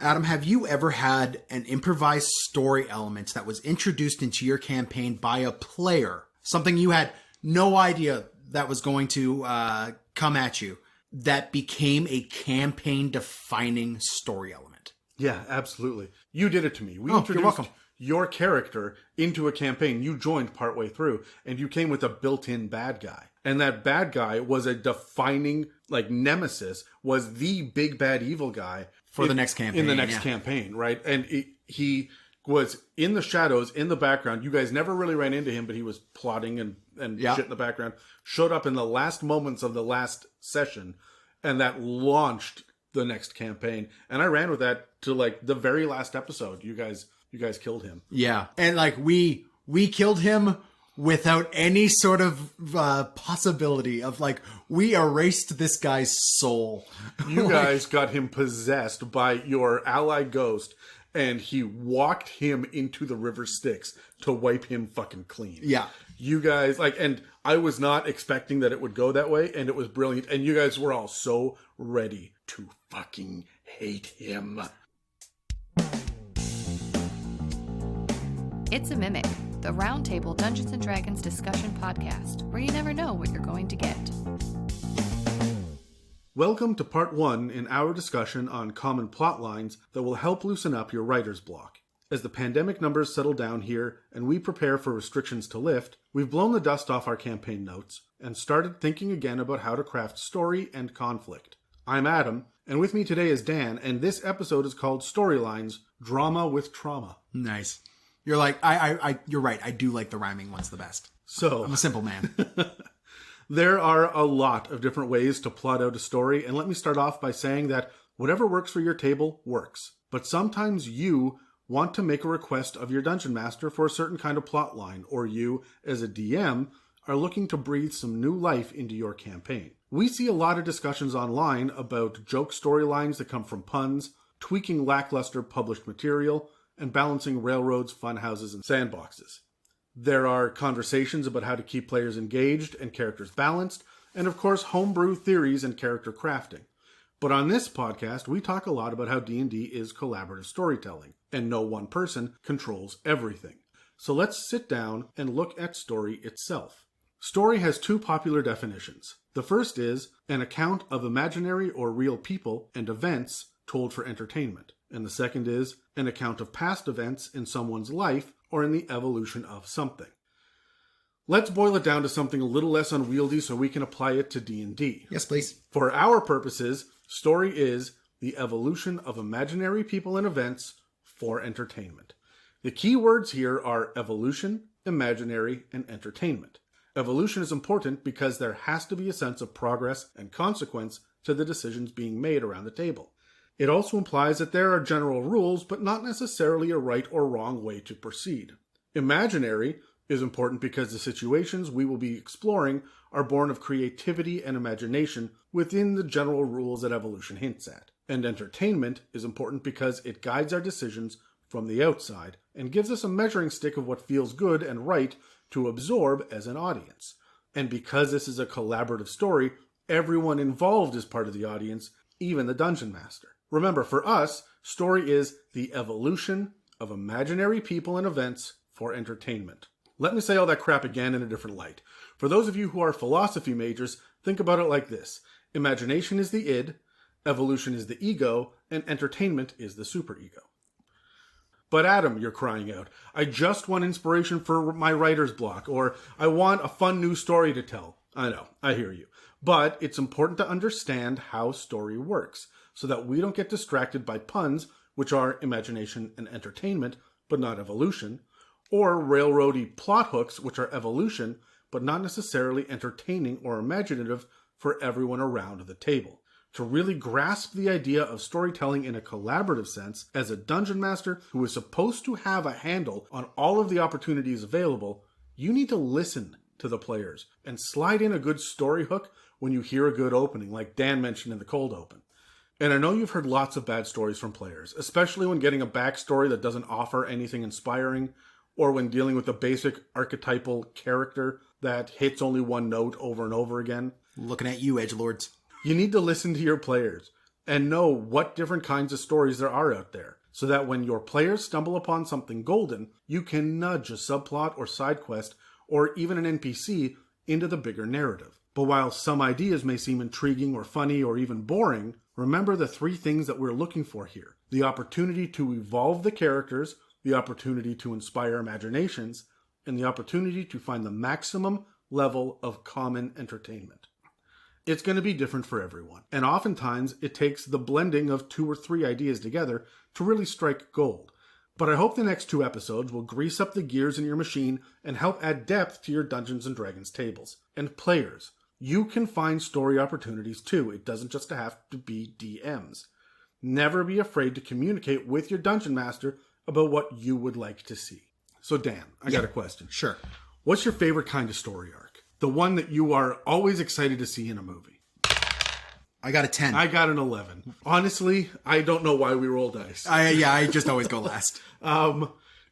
Adam, have you ever had an improvised story element that was introduced into your campaign by a player? Something you had no idea that was going to come at you, that became a campaign-defining story element? Yeah, absolutely. You did it to me. We you're introduced welcome. your character into a campaign. You joined partway through, and you came with a built-in bad guy. And that bad guy was a defining, nemesis, was the big bad evil guy for the next campaign. In the next campaign, right? And he was in the shadows, in the background. You guys never really ran into him, but he was plotting and shit in the background. Showed up in the last moments of the last session, and that launched the next campaign. And I ran with that to the very last episode. You guys killed him. Yeah. And we killed him without any sort of possibility of we erased this guy's soul. You guys got him possessed by your ally ghost, and he walked him into the river Styx to wipe him fucking clean. Yeah. You guys, and I was not expecting that it would go that way, and it was brilliant. And you guys were all so ready to fucking hate him. It's a Mimic, the Roundtable Dungeons & Dragons discussion podcast, where you never know what you're going to get. Welcome to part 1 in our discussion on common plot lines that will help loosen up your writer's block. As the pandemic numbers settle down here and we prepare for restrictions to lift, we've blown the dust off our campaign notes and started thinking again about how to craft story and conflict. I'm Adam, and with me today is Dan, and this episode is called Storylines, Drama with Trauma. Nice. You're you're right. I do like the rhyming ones the best. So I'm a simple man. There are a lot of different ways to plot out a story, and let me start off by saying that whatever works for your table works. But sometimes you want to make a request of your dungeon master for a certain kind of plot line, or you, as a DM, are looking to breathe some new life into your campaign. We see a lot of discussions online about joke storylines that come from puns, tweaking lackluster published material, and balancing railroads, funhouses, and sandboxes. There are conversations about how to keep players engaged and characters balanced, and of course homebrew theories and character crafting. But on this podcast, we talk a lot about how D&D is collaborative storytelling, and no one person controls everything. So let's sit down and look at story itself. Story has two popular definitions. The first is an account of imaginary or real people and events told for entertainment. And the second is an account of past events in someone's life or in the evolution of something. Let's boil it down to something a little less unwieldy so we can apply it to D&D. Yes, please. For our purposes, story is the evolution of imaginary people and events for entertainment. The key words here are evolution, imaginary, and entertainment. Evolution is important because there has to be a sense of progress and consequence to the decisions being made around the table. It also implies that there are general rules, but not necessarily a right or wrong way to proceed. Imaginary is important because the situations we will be exploring are born of creativity and imagination within the general rules that evolution hints at. And entertainment is important because it guides our decisions from the outside and gives us a measuring stick of what feels good and right to absorb as an audience. And because this is a collaborative story, everyone involved is part of the audience, even the dungeon master. Remember, for us, story is the evolution of imaginary people and events for entertainment. Let me say all that crap again in a different light. For those of you who are philosophy majors, think about it like this. Imagination is the id, evolution is the ego, and entertainment is the superego. But Adam, you're crying out, I just want inspiration for my writer's block, or I want a fun new story to tell. I know, I hear you. But it's important to understand how story works, so that we don't get distracted by puns, which are imagination and entertainment, but not evolution, or railroady plot hooks, which are evolution, but not necessarily entertaining or imaginative for everyone around the table. To really grasp the idea of storytelling in a collaborative sense, as a dungeon master who is supposed to have a handle on all of the opportunities available, you need to listen to the players and slide in a good story hook when you hear a good opening, like Dan mentioned in the cold open. And I know you've heard lots of bad stories from players, especially when getting a backstory that doesn't offer anything inspiring, or when dealing with a basic archetypal character that hits only one note over and over again. Looking at you, edgelords. You need to listen to your players. and know what different kinds of stories there are out there, so that when your players stumble upon something golden, you can nudge a subplot or side quest or even an NPC into the bigger narrative. But while some ideas may seem intriguing or funny or even boring, remember the three things that we're looking for here. The opportunity to evolve the characters, the opportunity to inspire imaginations, and the opportunity to find the maximum level of common entertainment. It's going to be different for everyone, and oftentimes it takes the blending of 2 or 3 ideas together to really strike gold. But I hope the next 2 episodes will grease up the gears in your machine and help add depth to your Dungeons & Dragons tables. And players, you can find story opportunities too. It doesn't just have to be DMs. Never be afraid to communicate with your Dungeon Master about what you would like to see. So Dan, I got a question. Sure. What's your favorite kind of story arc? The one that you are always excited to see in a movie. I got a 10. I got an 11. Honestly, I don't know why we roll dice. I just always go last.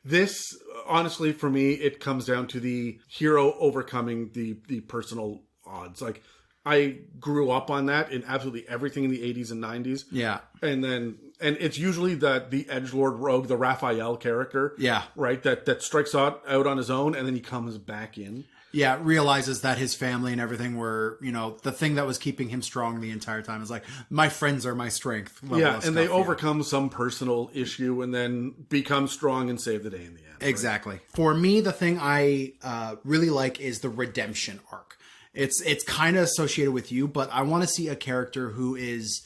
This, honestly, for me, it comes down to the hero overcoming the personal odds. Like, I grew up on that in absolutely everything in the 80s and 90s. Yeah. And it's usually the edgelord rogue, the Raphael character. Yeah. Right? That strikes out on his own and then he comes back in. Yeah, realizes that his family and everything were, the thing that was keeping him strong the entire time is like, my friends are my strength. Yeah, and they overcome some personal issue and then become strong and save the day in the end. Exactly. Right? For me, the thing I really like is the redemption arc. It's kind of associated with you, but I want to see a character who is,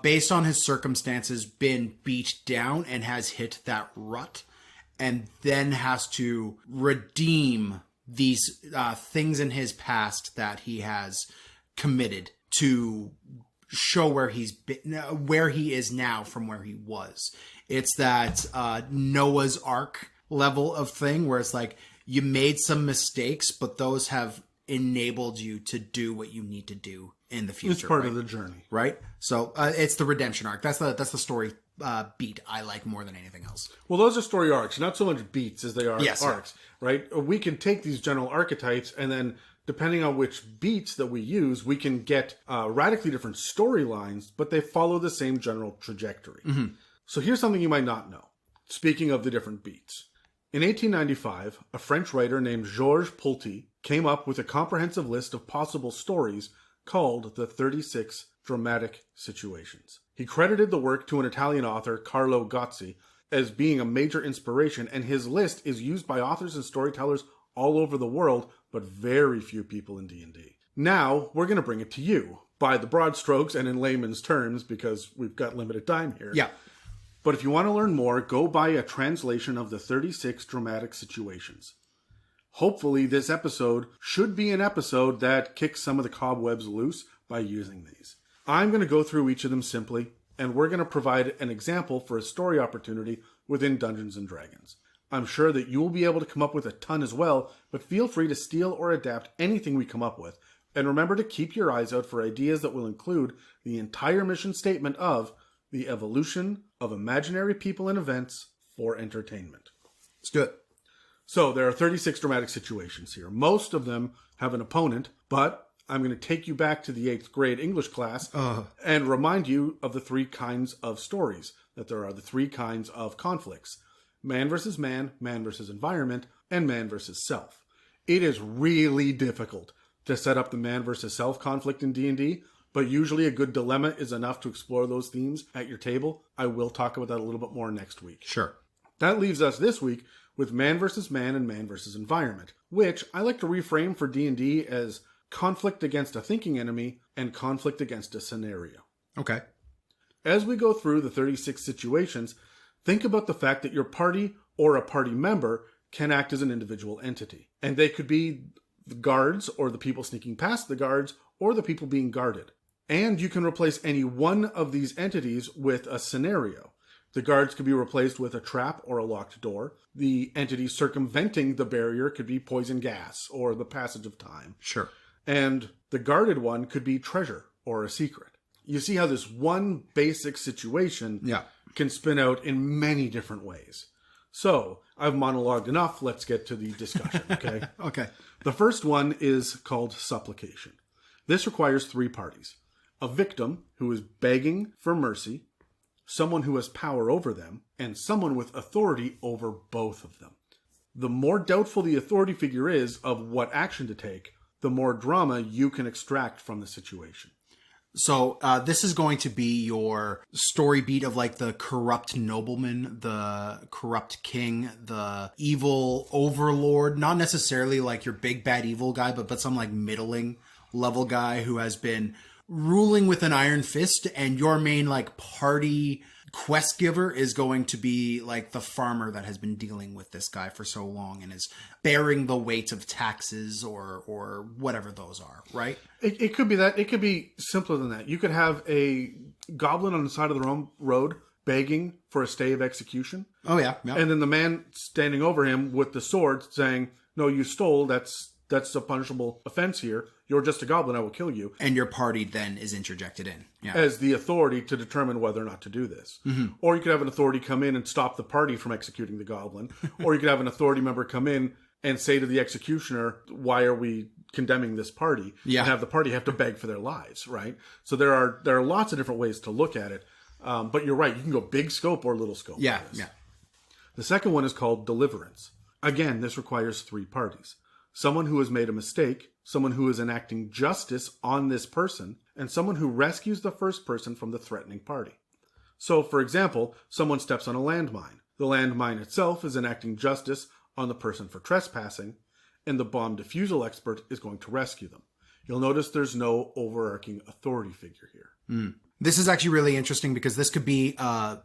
based on his circumstances, been beat down and has hit that rut and then has to redeem these things in his past that he has committed to show where he's been, where he is now from where he was. It's that Noah's Ark level of thing where it's like you made some mistakes, but those have enabled you to do what you need to do in the future. It's part of the journey, right? So it's the redemption arc. That's the story beat I like more than anything else. Well, those are story arcs, not so much beats as they are arcs, yeah. Right? We can take these general archetypes and then, depending on which beats that we use, we can get radically different storylines, but they follow the same general trajectory. Mm-hmm. So here's something you might not know. Speaking of the different beats. In 1895, a French writer named Georges Poulty came up with a comprehensive list of possible stories called the 36 Dramatic Situations. He credited the work to an Italian author, Carlo Gozzi, as being a major inspiration, and his list is used by authors and storytellers all over the world, but very few people in D&D. Now, we're going to bring it to you, by the broad strokes and in layman's terms, because we've got limited time here. Yeah. But if you want to learn more, go buy a translation of the 36 Dramatic Situations. Hopefully, this episode should be an episode that kicks some of the cobwebs loose by using these. I'm going to go through each of them simply, and we're going to provide an example for a story opportunity within Dungeons & Dragons. I'm sure that you will be able to come up with a ton as well, but feel free to steal or adapt anything we come up with. And remember to keep your eyes out for ideas that will include the entire mission statement of the evolution of imaginary people and events for entertainment. Let's do it. So there are 36 dramatic situations here. Most of them have an opponent, but I'm going to take you back to the 8th grade English class and remind you of the 3 kinds of stories, that there are the 3 kinds of conflicts. Man versus man versus environment, and man versus self. It is really difficult to set up the man versus self conflict in D&D, but usually a good dilemma is enough to explore those themes at your table. I will talk about that a little bit more next week. Sure. That leaves us this week with man versus man and man versus environment, which I like to reframe for D&D as conflict against a thinking enemy and conflict against a scenario. Okay. As we go through the 36 situations, think about the fact that your party or a party member can act as an individual entity. And they could be the guards or the people sneaking past the guards or the people being guarded. And you can replace any one of these entities with a scenario. The guards could be replaced with a trap or a locked door. The entity circumventing the barrier could be poison gas or the passage of time. Sure. And the guarded one could be treasure or a secret. You see how this one basic situation can spin out in many different ways. So, I've monologued enough. Let's get to the discussion, okay? Okay. The first one is called Supplication. This requires 3 parties. a victim who is begging for mercy, someone who has power over them, and someone with authority over both of them. The more doubtful the authority figure is of what action to take, the more drama you can extract from the situation. So this is going to be your story beat of like the corrupt nobleman, the corrupt king, the evil overlord, not necessarily like your big bad evil guy, but some like middling level guy who has been ruling with an iron fist, and your main like party quest giver is going to be like the farmer that has been dealing with this guy for so long and is bearing the weight of taxes or whatever those are, right? It could be that. It could be simpler than that. You could have a goblin on the side of the road begging for a stay of execution. Oh, yeah. And then the man standing over him with the sword saying, no, you stole. That's a punishable offense here. You're just a goblin. I will kill you. And your party then is interjected in. Yeah. As the authority to determine whether or not to do this. Mm-hmm. Or you could have an authority come in and stop the party from executing the goblin. Or you could have an authority member come in and say to the executioner, why are we condemning this party? Yeah. And have the party have to beg for their lives, right? So there are lots of different ways to look at it. But you're right. You can go big scope or little scope. Yeah, yeah. The second one is called Deliverance. Again, this requires 3 parties. Someone who has made a mistake, someone who is enacting justice on this person, and someone who rescues the first person from the threatening party. So, for example, someone steps on a landmine. The landmine itself is enacting justice on the person for trespassing, and the bomb defusal expert is going to rescue them. You'll notice there's no overarching authority figure here. Mm. This is actually really interesting because this could be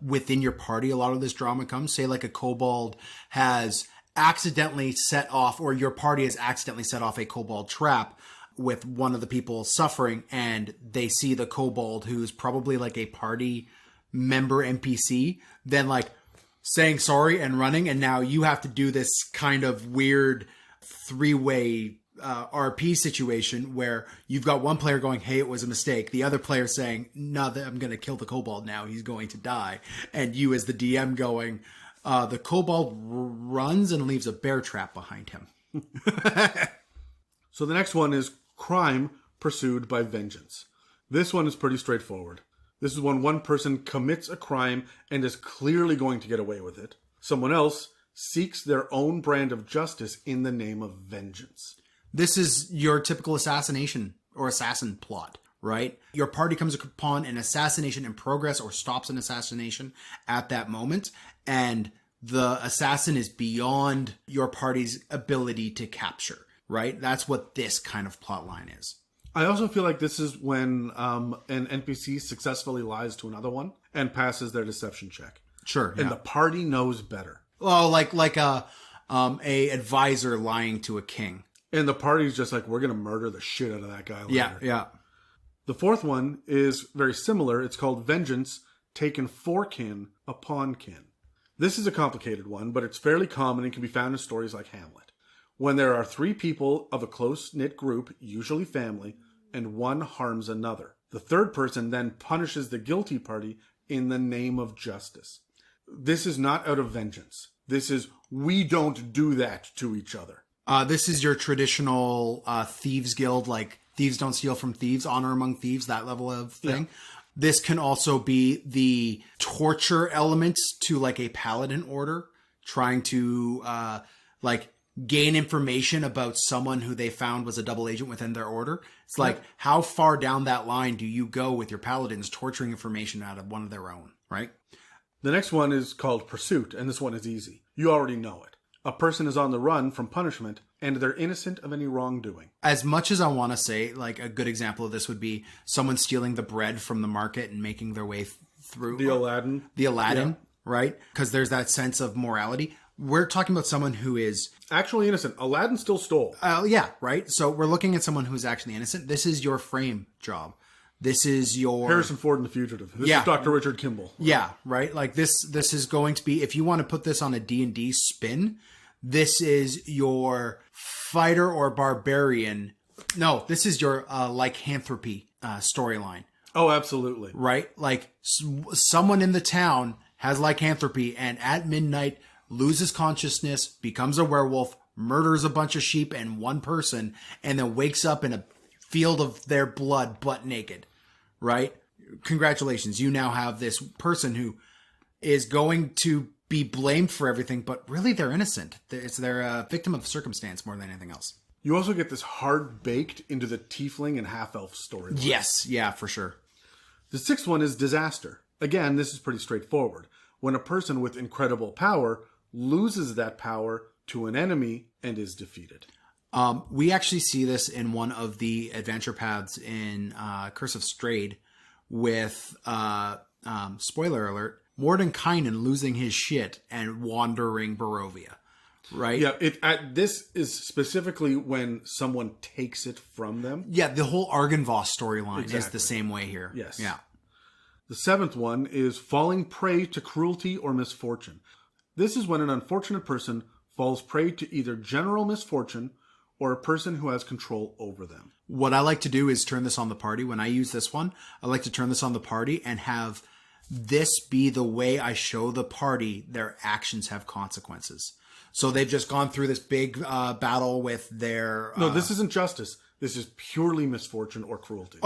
within your party. A lot of this drama comes. Say like a kobold has accidentally set off, or your party has accidentally set off a kobold trap with one of the people suffering, and they see the kobold, who's probably like a party member NPC, then like saying sorry and running, and now you have to do this kind of weird 3-way RP situation where you've got one player going, hey, it was a mistake. The other player saying, no, I'm going to kill the kobold now. He's going to die. And you as the DM going, the kobold runs and leaves a bear trap behind him. So the next one is crime pursued by vengeance. This one is pretty straightforward. This is when one person commits a crime and is clearly going to get away with it. Someone else seeks their own brand of justice in the name of vengeance. This is your typical assassination or assassin plot, right? Your party comes upon an assassination in progress or stops an assassination at that moment, and the assassin is beyond your party's ability to capture, right? That's what this kind of plot line is. I also feel like this is when an NPC successfully lies to another one and passes their deception check. Sure. And the party knows better. Oh, like a advisor lying to a king. And the party's just like, we're going to murder the shit out of that guy later. Yeah. The fourth one is very similar. It's called vengeance taken for kin upon kin. This is a complicated one, but it's fairly common and can be found in stories like Hamlet. When there are 3 people of a close-knit group, usually family, and one harms another. The third person then punishes the guilty party in the name of justice. This is not out of vengeance. This is, we don't do that to each other. This is your traditional thieves guild, like thieves don't steal from thieves, honor among thieves, that level of thing. Yeah. This can also be the torture elements to like a paladin order, trying to gain information about someone who they found was a double agent within their order. It's like, how far down that line do you go with your paladins torturing information out of one of their own, right? The next one is called pursuit, and this one is easy. You already know it. A person is on the run from punishment, and they're innocent of any wrongdoing. As much as I want to say, like, a good example of this would be someone stealing the bread from the market and making their way through. The Aladdin. Yeah. Right? Because there's that sense of morality. We're talking about someone who is actually innocent. Aladdin still stole. Yeah, right? So we're looking at someone who's actually innocent. This is your frame job. This is your... Harrison Ford in The Fugitive. This is Dr. Richard Kimball. Yeah, right? Like, this is going to be... If you want to put this on a D&D spin, this is your fighter or barbarian... No, this is your lycanthropy storyline. Oh, absolutely. Right? Like, someone in the town has lycanthropy, and at midnight loses consciousness, becomes a werewolf, murders a bunch of sheep and one person, and then wakes up in a field of their blood butt naked. right? Congratulations. You now have this person who is going to be blamed for everything, but really they're innocent. They're a victim of circumstance more than anything else. You also get this hard baked into the tiefling and half-elf story. Yes, yeah, for sure. The sixth one is disaster. Again, this is pretty straightforward. When a person with incredible power loses that power to an enemy and is defeated. We actually see this in one of the adventure paths in Curse of Strayed with, spoiler alert, Mordenkainen losing his shit and wandering Barovia, right? Yeah, this is specifically when someone takes it from them. Yeah, the whole Argynvost storyline is Exactly. the same way here. Yes. Yeah. The seventh one is falling prey to cruelty or misfortune. This is when an unfortunate person falls prey to either general misfortune or a person who has control over them. What I like to do is turn this on the party. When I use this one, I like to turn this on the party and have this be the way I show the party their actions have consequences. So they've just gone through this big battle with their... No, this isn't justice. This is purely misfortune or cruelty.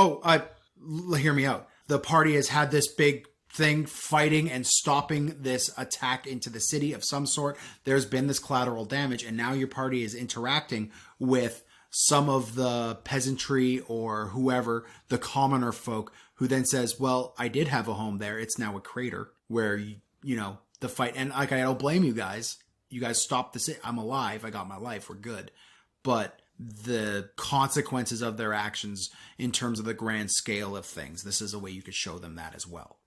Hear me out. The party has had this big thing fighting and stopping this attack into the city of some sort. There's been this collateral damage, and now your party is interacting with some of the peasantry or whoever, the commoner folk, who then says, well, I did have a home there. It's now a crater where, the fight. And I don't blame you guys. You guys stopped the city. I'm alive. I got my life. We're good. But the consequences of their actions in terms of the grand scale of things, this is a way you could show them that as well.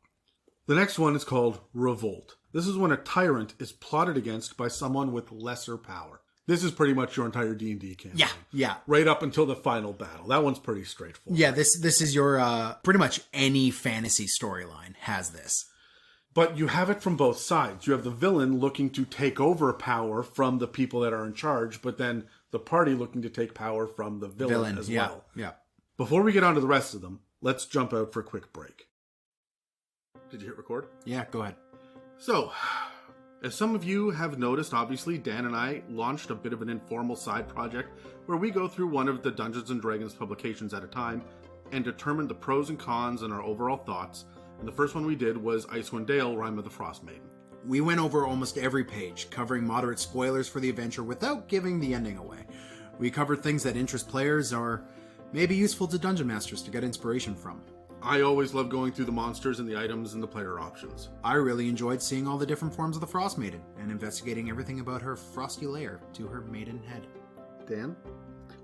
The next one is called Revolt. This is when a tyrant is plotted against by someone with lesser power. This is pretty much your entire D&D campaign. Yeah. Right up until the final battle. That one's pretty straightforward. Yeah, this is your, pretty much any fantasy storyline has this. But you have it from both sides. You have the villain looking to take over power from the people that are in charge, but then the party looking to take power from the villain as well. Yeah. Before we get on to the rest of them, let's jump out for a quick break. Did you hit record? Yeah, go ahead. So, as some of you have noticed, obviously, Dan and I launched a bit of an informal side project where we go through one of the Dungeons & Dragons publications at a time and determine the pros and cons and our overall thoughts. And the first one we did was Icewind Dale, Rime of the Frost Maiden. We went over almost every page, covering moderate spoilers for the adventure without giving the ending away. We covered things that interest players or may be useful to dungeon masters to get inspiration from. I always love going through the monsters and the items and the player options. I really enjoyed seeing all the different forms of the Frost Maiden and investigating everything about her frosty lair to her maiden head. Dan?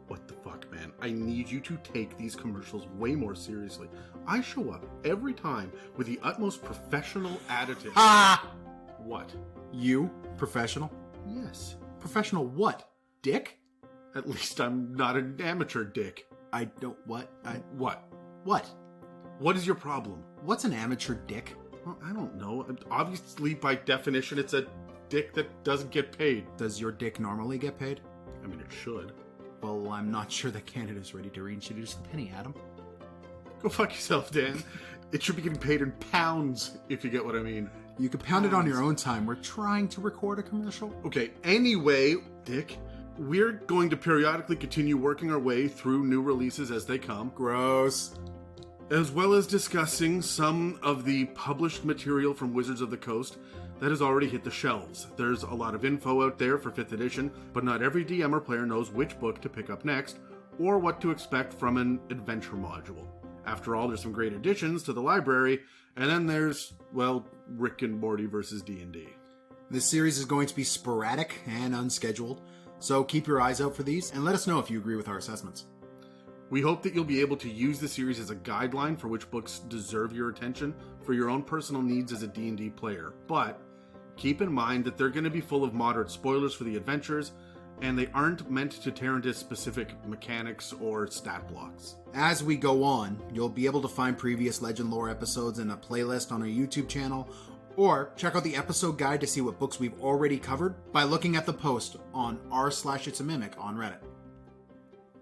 What the fuck, man? I need you to take these commercials way more seriously. I show up every time with the utmost professional attitude. Ah! What? You? Professional? Yes. Professional what? Dick? At least I'm not an amateur dick. I don't... What? What? What? What is your problem? What's an amateur dick? Well, I don't know. Obviously, by definition, it's a dick that doesn't get paid. Does your dick normally get paid? I mean, it should. Well, I'm not sure that Canada's ready to reintroduce the penny, Adam. Go fuck yourself, Dan. It should be getting paid in pounds, if you get what I mean. You could pound it on your own time. We're trying to record a commercial. Okay, anyway, Dick, we're going to periodically continue working our way through new releases as they come. Gross. As well as discussing some of the published material from Wizards of the Coast that has already hit the shelves. There's a lot of info out there for 5th edition, but not every DM or player knows which book to pick up next, or what to expect from an adventure module. After all, there's some great additions to the library, and then there's, well, Rick and Morty versus D&D. This series is going to be sporadic and unscheduled, so keep your eyes out for these, and let us know if you agree with our assessments. We hope that you'll be able to use the series as a guideline for which books deserve your attention for your own personal needs as a D&D player. But keep in mind that they're going to be full of moderate spoilers for the adventures, and they aren't meant to tear into specific mechanics or stat blocks. As we go on, you'll be able to find previous Legend Lore episodes in a playlist on our YouTube channel, or check out the episode guide to see what books we've already covered by looking at the post on r/itsAmimic on Reddit.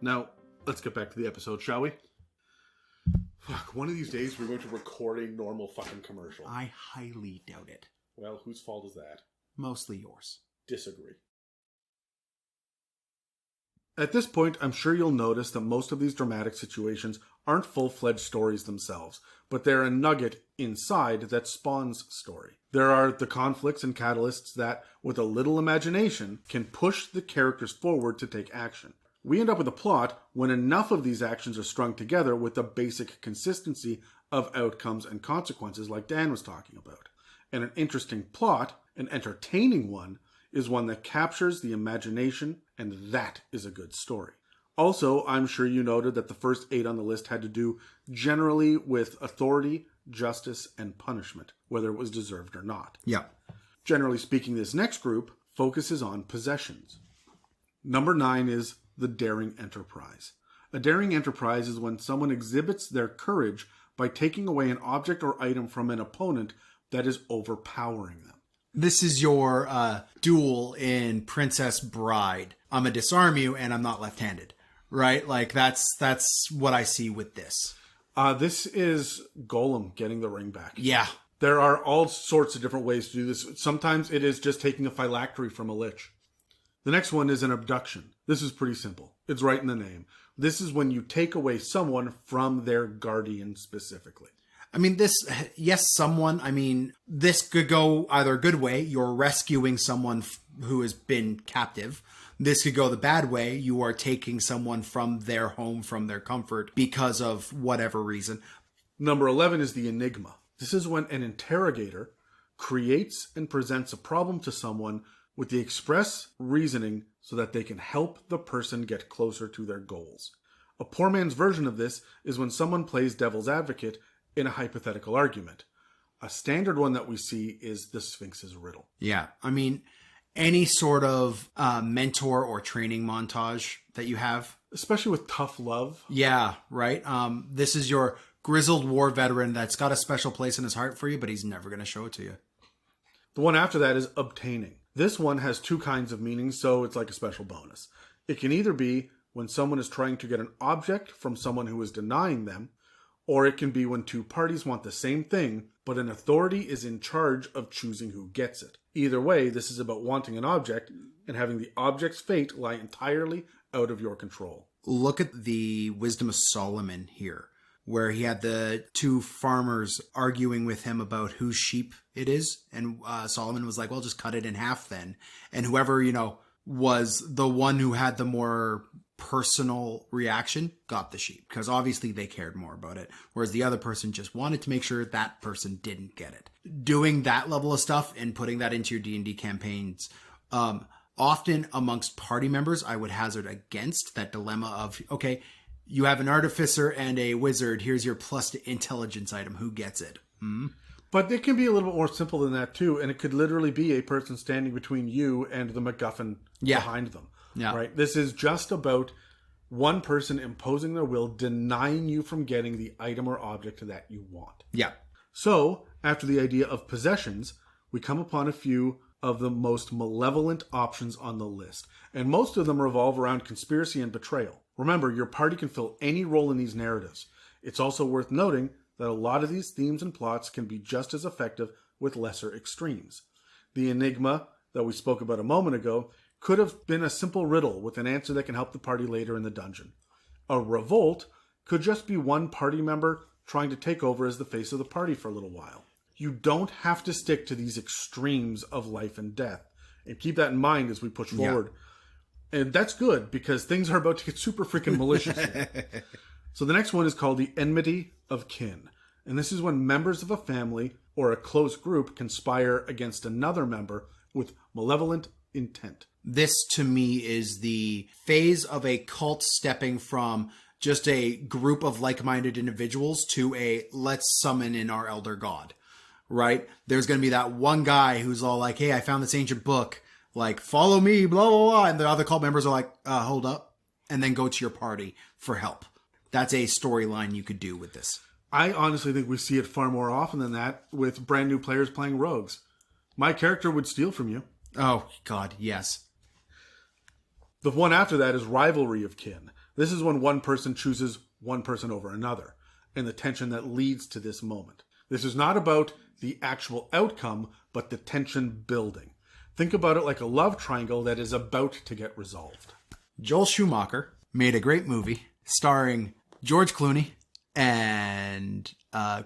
Now, let's get back to the episode, shall we? Fuck, one of these days we're going to record a normal fucking commercial. I highly doubt it. Well, whose fault is that? Mostly yours. Disagree. At this point, I'm sure you'll notice that most of these dramatic situations aren't full-fledged stories themselves, but they're a nugget inside that spawns story. There are the conflicts and catalysts that, with a little imagination, can push the characters forward to take action. We end up with a plot when enough of these actions are strung together with a basic consistency of outcomes and consequences like Dan was talking about. And an interesting plot, an entertaining one, is one that captures the imagination, and that is a good story. Also, I'm sure you noted that the first 8 on the list had to do generally with authority, justice, and punishment, whether it was deserved or not. Yeah. Generally speaking, this next group focuses on possessions. Number 9 is the daring enterprise. A daring enterprise is when someone exhibits their courage by taking away an object or item from an opponent that is overpowering them. This is your duel in Princess Bride. I'm gonna disarm you, and I'm not left-handed, right? Like that's what I see with this. This is Golem getting the ring back. Yeah. There are all sorts of different ways to do this. Sometimes it is just taking a phylactery from a lich. The next one is an abduction. This is pretty simple. It's right in the name. This is when you take away someone from their guardian specifically. I mean, this could go either a good way. You're rescuing someone who has been captive. This could go the bad way. You are taking someone from their home, from their comfort, because of whatever reason. Number 11 is the Enigma. This is when an interrogator creates and presents a problem to someone with the express reasoning so that they can help the person get closer to their goals. A poor man's version of this is when someone plays devil's advocate in a hypothetical argument. A standard one that we see is the Sphinx's riddle. Yeah. I mean, any sort of mentor or training montage that you have. Especially with tough love. Yeah, right. This is your grizzled war veteran that's got a special place in his heart for you, but he's never going to show it to you. The one after that is obtaining. This one has 2 kinds of meanings, so it's like a special bonus. It can either be when someone is trying to get an object from someone who is denying them, or it can be when 2 parties want the same thing, but an authority is in charge of choosing who gets it. Either way, this is about wanting an object and having the object's fate lie entirely out of your control. Look at the Wisdom of Solomon here, where he had the 2 farmers arguing with him about whose sheep it is. And Solomon was like, well, just cut it in half then. And whoever, was the one who had the more personal reaction got the sheep, because obviously they cared more about it, whereas the other person just wanted to make sure that person didn't get it. Doing that level of stuff and putting that into your D&D campaigns, often amongst party members, I would hazard against that dilemma of, okay, you have an artificer and a wizard, here's your plus to intelligence item, who gets it? But it can be a little bit more simple than that too, and it could literally be a person standing between you and the MacGuffin behind them. Yeah. Right? This is just about one person imposing their will, denying you from getting the item or object that you want. Yeah. So, after the idea of possessions, we come upon a few of the most malevolent options on the list. And most of them revolve around conspiracy and betrayal. Remember, your party can fill any role in these narratives. It's also worth noting that a lot of these themes and plots can be just as effective with lesser extremes. The Enigma that we spoke about a moment ago could have been a simple riddle with an answer that can help the party later in the dungeon. A revolt could just be one party member trying to take over as the face of the party for a little while. You don't have to stick to these extremes of life and death. And keep that in mind as we push forward. And that's good, because things are about to get super freaking malicious. So the next one is called the Enmity of Kin. And this is when members of a family or a close group conspire against another member with malevolent intent. This, to me, is the phase of a cult stepping from just a group of like-minded individuals to a let's summon in our elder god, right? There's going to be that one guy who's all like, hey, I found this ancient book, like, follow me, blah, blah, blah. And the other cult members are like, hold up, and then go to your party for help. That's a storyline you could do with this. I honestly think we see it far more often than that with brand new players playing rogues. My character would steal from you. Oh, God, yes. The one after that is Rivalry of Kin. This is when one person chooses one person over another, and the tension that leads to this moment. This is not about the actual outcome, but the tension building. Think about it like a love triangle that is about to get resolved. Joel Schumacher made a great movie starring George Clooney, and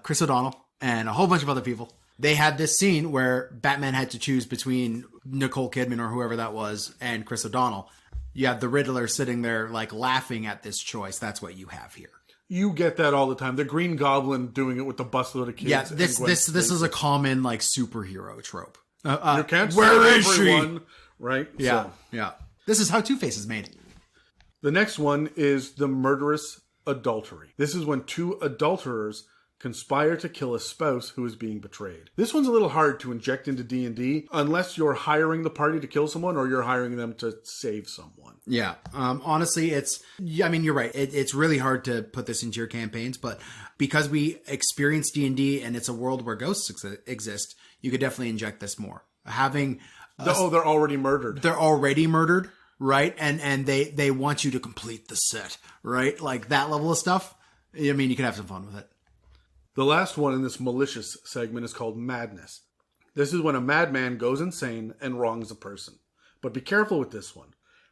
Chris O'Donnell and a whole bunch of other people. They had this scene where Batman had to choose between Nicole Kidman or whoever that was and Chris O'Donnell. You have the Riddler sitting there like laughing at this choice. That's what you have here. You get that all the time. The Green Goblin doing it with the busload of kids. Yeah, this is a common like superhero trope. You can't where save is everyone, right? Yeah, So, yeah. This is how Two-Face is made. the next one is the Murderous Adultery. This is when two adulterers conspire to kill a spouse who is being betrayed. This one's a little hard to inject into D&D unless you're hiring the party to kill someone or you're hiring them to save someone. Yeah. Honestly, you're right. It's really hard to put this into your campaigns, but because we experience D&D and it's a world where ghosts exist, you could definitely inject this more. Having... they're already murdered. They're already murdered, right? And they want you to complete the set, right? Like that level of stuff. I mean, you can have some fun with it. The last one in this malicious segment is called Madness. This is when a madman goes insane and wrongs a person. But be careful with this one.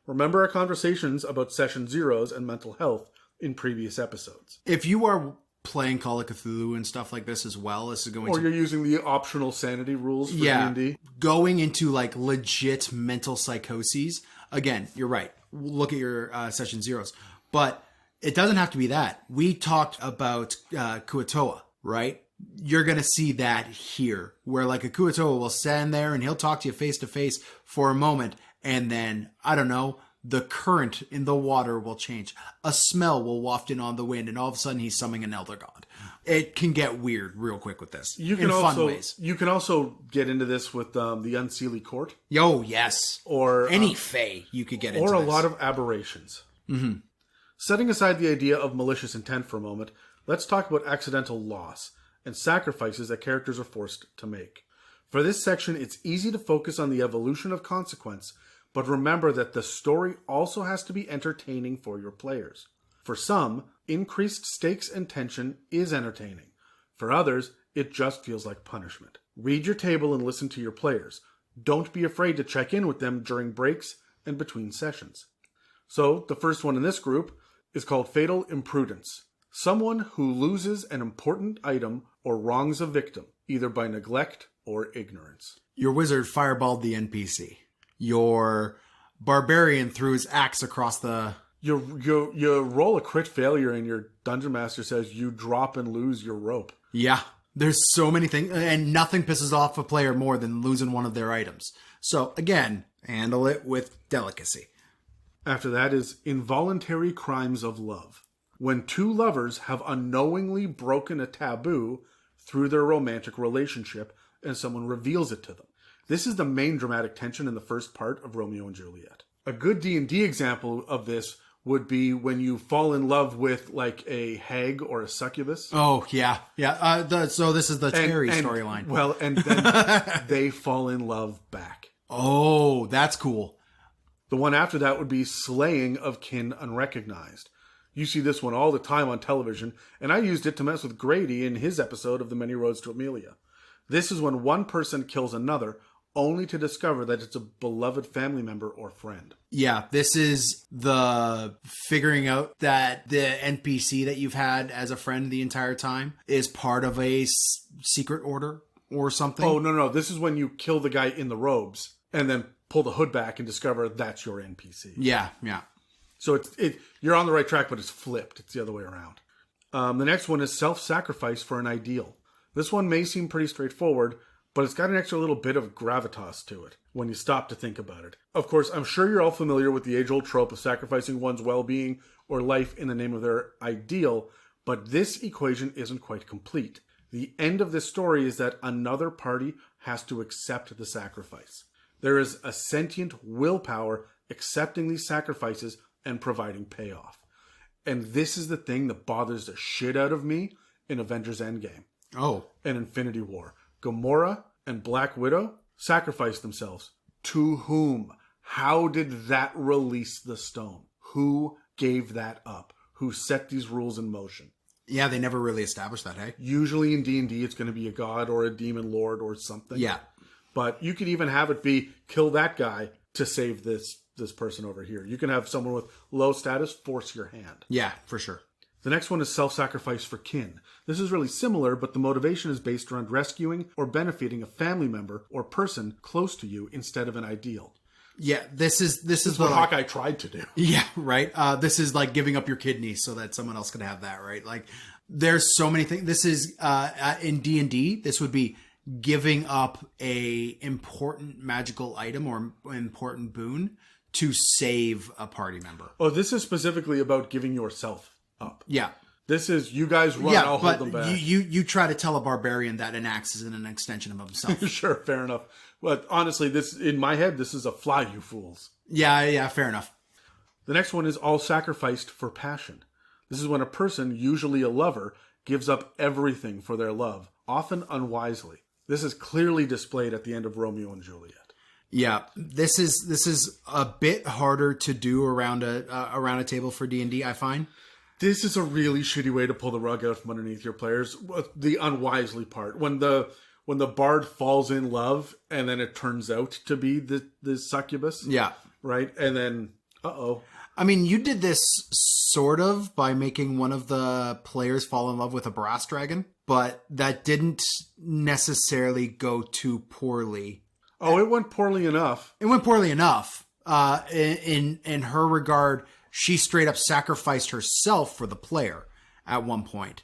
Remember our conversations about session zeros and mental health in previous episodes. If you are playing Call of Cthulhu and stuff like this as well, this is going Or to... you're using the optional sanity rules for D&D. Going into like legit mental psychoses. Again, you're right. Look at your session zeros. But it doesn't have to be that. We talked about Kuatoa, right? You're going to see that here, where like a Kuatoa will stand there and he'll talk to you face to face for a moment. And then, I don't know, the current in the water will change. A smell will waft in on the wind, and all of a sudden he's summoning an elder god. It can get weird real quick with this. Fun ways. You can also get into this with the Unseelie Court. Yo, yes. Or any fae you could get into or a this. lot of aberrations. Mm-hmm. Setting aside the idea of malicious intent for a moment, let's talk about accidental loss and sacrifices that characters are forced to make. For this section, it's easy to focus on the evolution of consequence, but remember that the story also has to be entertaining for your players. For some, increased stakes and tension is entertaining. For others, it just feels like punishment. Read your table and listen to your players. Don't be afraid to check in with them during breaks and between sessions. So, the first one in this group is called Fatal Imprudence. Someone who loses an important item or wrongs a victim, either by neglect or ignorance. Your wizard fireballed the NPC. Your barbarian threw his axe across the... You roll a crit failure and your dungeon master says you drop and lose your rope. Yeah, there's so many things, and nothing pisses off a player more than losing one of their items. So again, handle it with delicacy. After that is Involuntary Crimes of Love. When two lovers have unknowingly broken a taboo through their romantic relationship and someone reveals it to them. This is the main dramatic tension in the first part of Romeo and Juliet. A good D&D example of this would be when you fall in love with like a hag or a succubus. Oh, yeah. Yeah. So this is the Terry storyline. Well, and then they fall in love back. Oh, that's cool. The one after that would be Slaying of Kin Unrecognized. You see this one all the time on television, and I used it to mess with Grady in his episode of The Many Roads to Amelia. This is when one person kills another, only to discover that it's a beloved family member or friend. Yeah, this is the figuring out that the NPC that you've had as a friend the entire time is part of a secret order or something. Oh, no. This is when you kill the guy in the robes and then pull the hood back and discover that's your NPC. Yeah. So you're on the right track, but it's flipped. It's the other way around. The next one is Self-Sacrifice for an Ideal. This one may seem pretty straightforward, but it's got an extra little bit of gravitas to it when you stop to think about it. Of course, I'm sure you're all familiar with the age-old trope of sacrificing one's well-being or life in the name of their ideal, but this equation isn't quite complete. The end of this story is that another party has to accept the sacrifice. There is a sentient willpower accepting these sacrifices and providing payoff. And this is the thing that bothers the shit out of me in Avengers Endgame. Oh. And Infinity War. Gamora and Black Widow sacrificed themselves. To whom? How did that release the stone? Who gave that up? Who set these rules in motion? Yeah, they never really established that, hey? Usually in D&D, it's going to be a god or a demon lord or something. Yeah. But you could even have it be, kill that guy to save this person over here. You can have someone with low status force your hand. Yeah, for sure. The next one is self-sacrifice for kin. This is really similar, but the motivation is based around rescuing or benefiting a family member or person close to you instead of an ideal. Yeah, this is What Hawkeye tried to do. Yeah, right. This is like giving up your kidney so that someone else can have that, right? Like, there's so many things. This is in D&D. This would be giving up a important magical item or important boon to save a party member. Oh, this is specifically about giving yourself up. Yeah. This is, you guys run, I'll hold them back. You try to tell a barbarian that an axe is an extension of himself. Sure, fair enough. But honestly, this, in my head, this is a fly, you fools. Yeah, fair enough. The next one is all sacrificed for passion. This is when a person, usually a lover, gives up everything for their love, often unwisely. This is clearly displayed at the end of Romeo and Juliet. Yeah, this is a bit harder to do around a table for D&D, I find. This is a really shitty way to pull the rug out from underneath your players. The unwisely part. When the bard falls in love and then it turns out to be the succubus. Yeah. Right? And then, uh-oh. I mean, you did this sort of by making one of the players fall in love with a brass dragon, but that didn't necessarily go too poorly. Oh, it went poorly enough. It went poorly enough. In her regard, she straight up sacrificed herself for the player at one point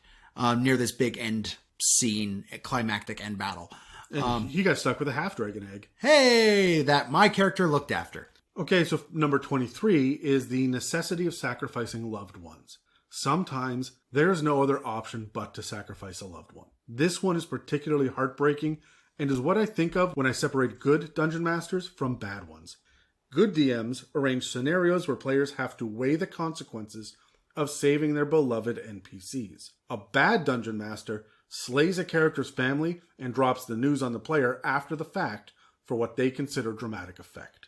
near this big end scene, climactic end battle. And he got stuck with a half-dragon egg. Hey, that my character looked after. Okay, so number 23 is the necessity of sacrificing loved ones. Sometimes there's no other option but to sacrifice a loved one. This one is particularly heartbreaking and is what I think of when I separate good dungeon masters from bad ones. Good DMs arrange scenarios where players have to weigh the consequences of saving their beloved NPCs. A bad dungeon master slays a character's family and drops the news on the player after the fact for what they consider dramatic effect.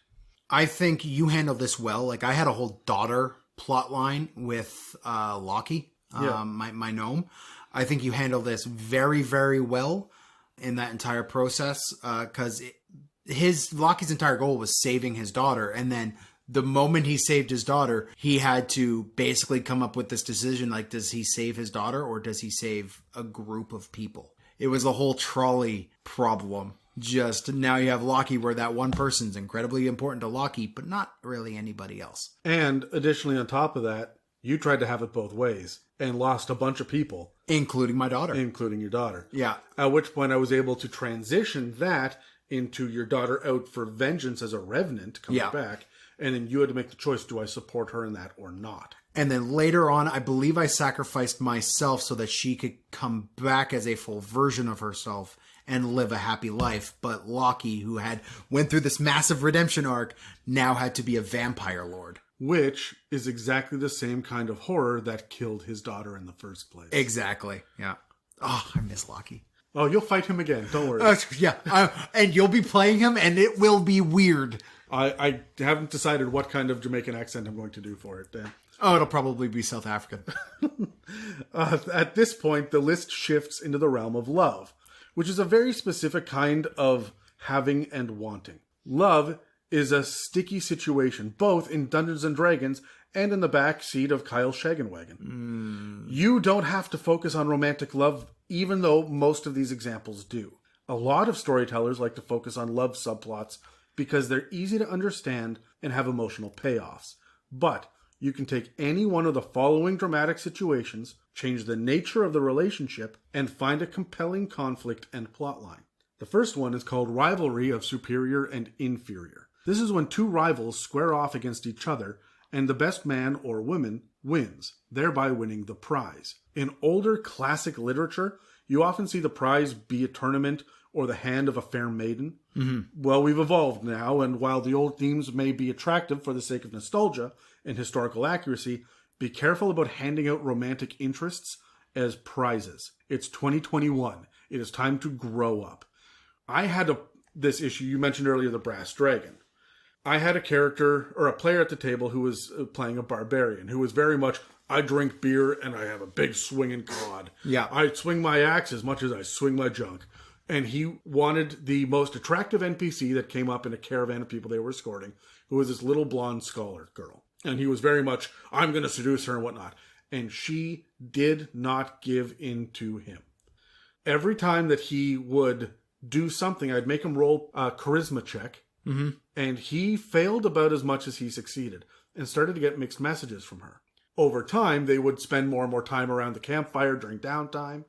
I think you handled this well. Like, I had a whole daughter plot line with Lockie, my gnome. I think you handled this very, very well in that entire process because Lockie's entire goal was saving his daughter, and then the moment he saved his daughter, he had to basically come up with this decision, like, does he save his daughter or does he save a group of people? It was a whole trolley problem. Just now you have Lockie where that one person's incredibly important to Lockie, but not really anybody else. And additionally on top of that, you tried to have it both ways and lost a bunch of people. Including my daughter. Including your daughter. Yeah. At which point I was able to transition that into your daughter out for vengeance as a revenant coming back. And then you had to make the choice, do I support her in that or not? And then later on, I believe I sacrificed myself so that she could come back as a full version of herself and live a happy life. But Lockie, who had went through this massive redemption arc, now had to be a vampire lord. Which is exactly the same kind of horror that killed his daughter in the first place. Exactly, yeah. Oh, I miss Lockie. Oh, you'll fight him again, don't worry. And you'll be playing him, and it will be weird. I haven't decided what kind of Jamaican accent I'm going to do for it, Dan. Oh, it'll probably be South African. At this point, the list shifts into the realm of love, which is a very specific kind of having and wanting. Love is a sticky situation, both in Dungeons & Dragons and in the back seat of Kyle's Shaggin' Wagon. You don't have to focus on romantic love, even though most of these examples do. A lot of storytellers like to focus on love subplots because they're easy to understand and have emotional payoffs. But you can take any one of the following dramatic situations, change the nature of the relationship, and find a compelling conflict and plotline. The first one is called Rivalry of Superior and Inferior. This is when two rivals square off against each other, and the best man or woman wins, thereby winning the prize. In older classic literature, you often see the prize be a tournament or the hand of a fair maiden. Mm-hmm. Well, we've evolved now, and while the old themes may be attractive for the sake of nostalgia and historical accuracy, be careful about handing out romantic interests as prizes. It's 2021. It is time to grow up. I had this issue, you mentioned earlier, the Brass Dragon. I had a character, or a player at the table who was playing a barbarian, who was very much, I drink beer and I have a big swinging cod. Yeah. I swing my axe as much as I swing my junk. And he wanted the most attractive NPC that came up in a caravan of people they were escorting, who was this little blonde scholar girl. And he was very much, I'm going to seduce her and whatnot. and she did not give in to him. Every time that he would do something, I'd make him roll a charisma check, and he failed about as much as he succeeded, and started to get mixed messages from her. Over time, they would spend more and more time around the campfire during downtime,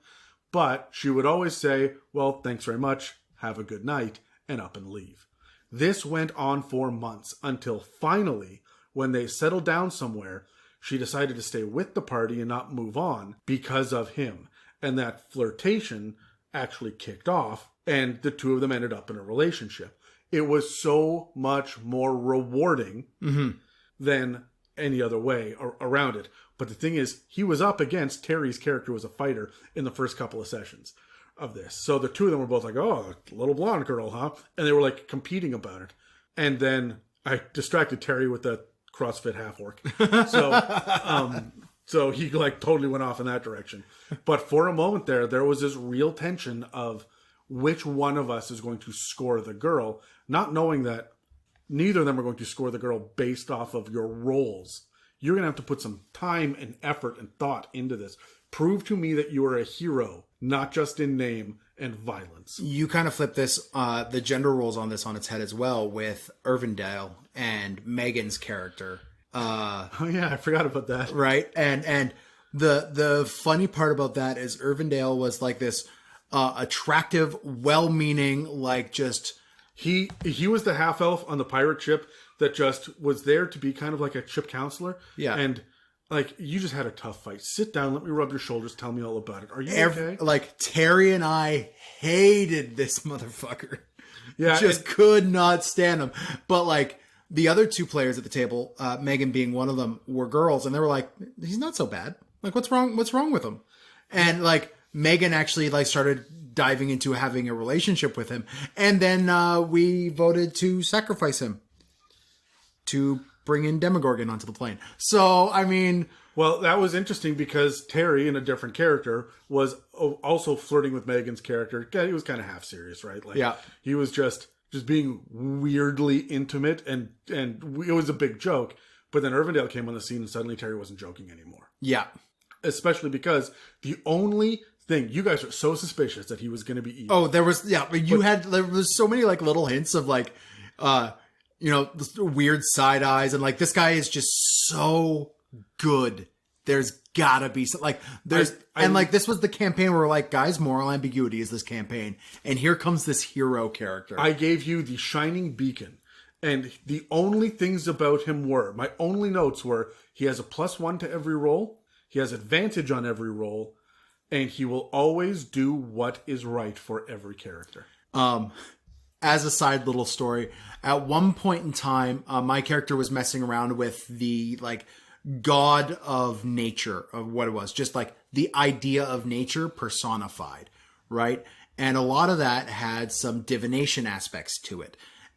but she would always say, well, thanks very much, have a good night, and up and leave. This went on for months until finally, when they settled down somewhere, she decided to stay with the party and not move on because of him. And that flirtation actually kicked off, and the two of them ended up in a relationship. It was so much more rewarding than any other way around it. But the thing is, he was up against Terry's character was a fighter in the first couple of sessions of this. So the two of them were both like, oh, little blonde girl, huh? And they were like competing about it. And then I distracted Terry with the CrossFit half-orc. So he like totally went off in that direction. But for a moment there was this real tension of which one of us is going to score the girl, not knowing that neither of them are going to score the girl based off of your roles. You're going to have to put some time and effort and thought into this. Prove to me that you are a hero, not just in name and violence. You kind of flip this, the gender roles on this on its head as well with Irvindale and Megan's character. Oh yeah, I forgot about that. Right. And the funny part about that is Irvindale was like this attractive, well-meaning, like just... He was the half-elf on the pirate ship that just was there to be kind of like a ship counselor. Yeah. And like, you just had a tough fight. Sit down, let me rub your shoulders, tell me all about it. Are you okay? Like, Terry and I hated this motherfucker. Yeah. Just could not stand him. But like, the other two players at the table, Megan being one of them, were girls, and they were like, he's not so bad. Like, what's wrong with him? And like, Megan actually like started diving into having a relationship with him. And then we voted to sacrifice him to bring in Demogorgon onto the plane. So, I mean... Well, that was interesting because Terry, in a different character, was also flirting with Megan's character. He was kind of half serious, right? Like, yeah. He was just being weirdly intimate, and it was a big joke. But then Irvindale came on the scene, and suddenly Terry wasn't joking anymore. Yeah. Especially because the only thing, you guys are so suspicious that he was going to be evil. Oh, there was so many like little hints of like, weird side eyes, and like this guy is just so good. There's gotta be some, like this was the campaign where like, guys, moral ambiguity is this campaign, and here comes this hero character. I gave you the shining beacon, and the only things about him were, my only notes were, he has a +1 to every roll, he has advantage on every roll, and he will always do what is right for every character. As a side little story, at one point in time, my character was messing around with the like god of nature of what it was, just like the idea of nature personified, right? And a lot of that had some divination aspects to it.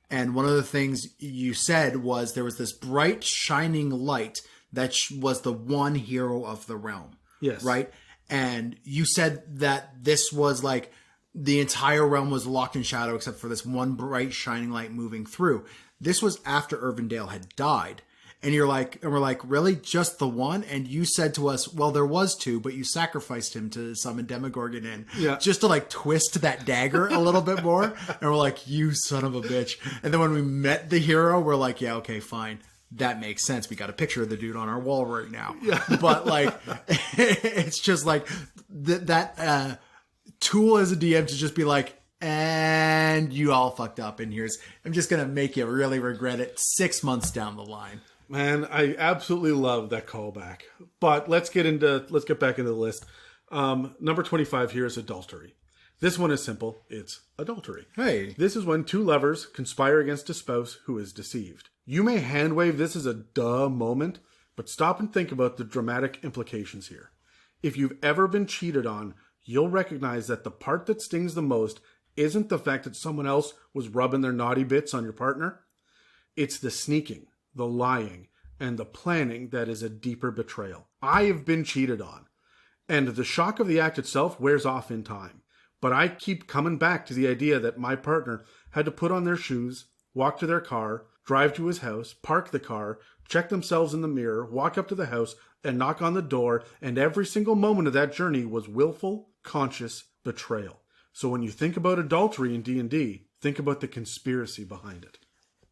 And one of the things you said was there was this bright shining light that was the one hero of the realm. Yes. Right? And you said that this was like the entire realm was locked in shadow except for this one bright shining light moving through. This was after Irvindale had died. And we're like, really? Just the one? And you said to us, well, there was two, but you sacrificed him to summon Demogorgon in. Yeah. Just to like twist that dagger a little bit more. And we're like, you son of a bitch. And then when we met the hero, we're like, yeah, okay, fine. That makes sense. We got a picture of the dude on our wall right now. Yeah. But like, it's just like that tool as a DM to just be like, and you all fucked up. And I'm just going to make you really regret it 6 months down the line. Man, I absolutely love that callback. But let's get back into the list. Number 25 here is adultery. This one is simple. It's adultery. Hey. This is when two lovers conspire against a spouse who is deceived. You may handwave this as a duh moment, but stop and think about the dramatic implications here. If you've ever been cheated on, you'll recognize that the part that stings the most isn't the fact that someone else was rubbing their naughty bits on your partner. It's the sneaking, the lying, and the planning that is a deeper betrayal. I have been cheated on, and the shock of the act itself wears off in time. But I keep coming back to the idea that my partner had to put on their shoes, walk to their car, drive to his house, park the car, check themselves in the mirror, walk up to the house, and knock on the door, and every single moment of that journey was willful, conscious betrayal. So when you think about adultery in D&D, think about the conspiracy behind it.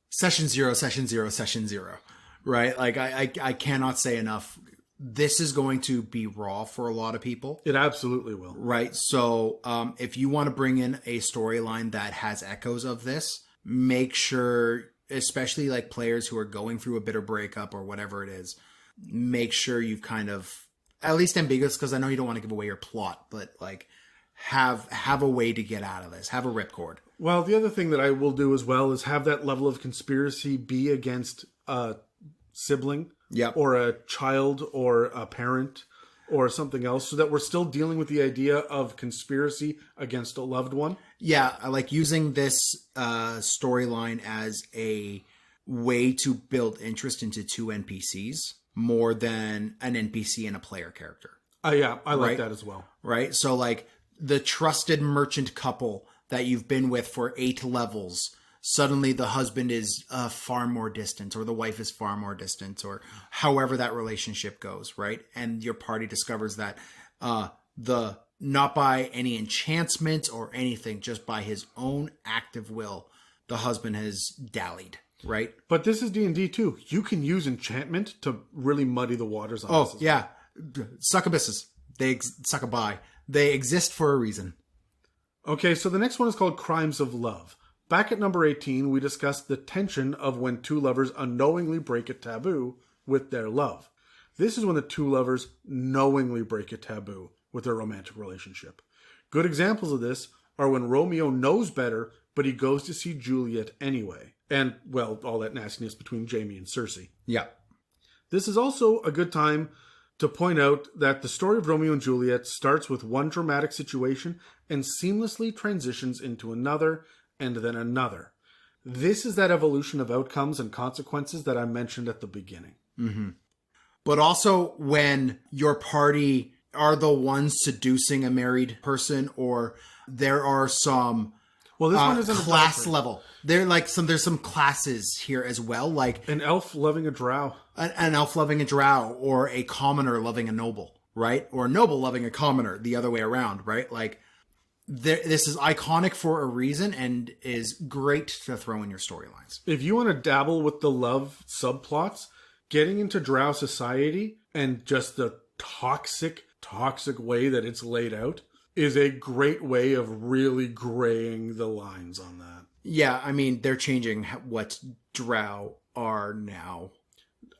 Session 0, Session 0, Session 0. Right? Like, I cannot say enough. This is going to be raw for a lot of people. It absolutely will. Right? So if you want to bring in a storyline that has echoes of this, make sure, especially like players who are going through a bitter breakup or whatever it is, make sure you've kind of, at least ambiguous, because I know you don't want to give away your plot, but like have a way to get out of this. Have a ripcord. Well, the other thing that I will do as well is have that level of conspiracy be against a sibling, or a child, or a parent, or something else, so that we're still dealing with the idea of conspiracy against a loved one. Yeah, I like using this storyline as a way to build interest into two NPCs more than an NPC and a player character. Yeah, I like that as well. Right? So like the trusted merchant couple that you've been with for 8 levels, suddenly the husband is far more distant, or the wife is far more distant, or however that relationship goes, right? And your party discovers that not by any enchantment or anything, just by his own active will, the husband has dallied, right? But this is D&D too. You can use enchantment to really muddy the waters on this. Oh, yeah. Succubusses. Succubi. They exist for a reason. Okay, so the next one is called Crimes of Love. Back at number 18, we discussed the tension of when two lovers unknowingly break a taboo with their love. This is when the two lovers knowingly break a taboo with their romantic relationship. Good examples of this are when Romeo knows better, but he goes to see Juliet anyway. And, well, all that nastiness between Jamie and Cersei. Yeah. This is also a good time to point out that the story of Romeo and Juliet starts with one dramatic situation and seamlessly transitions into another and then another. This is that evolution of outcomes and consequences that I mentioned at the beginning. Mm-hmm. But also when your party are the ones seducing a married person, or there are some this one is class level. There's some classes here as well, like an elf loving a drow. An elf loving a drow, or a commoner loving a noble, right? Or a noble loving a commoner, the other way around, right? Like, this is iconic for a reason and is great to throw in your storylines. If you want to dabble with the love subplots, getting into drow society and just the toxic way that it's laid out is a great way of really graying the lines on that. Yeah, I mean, they're changing what drow are now.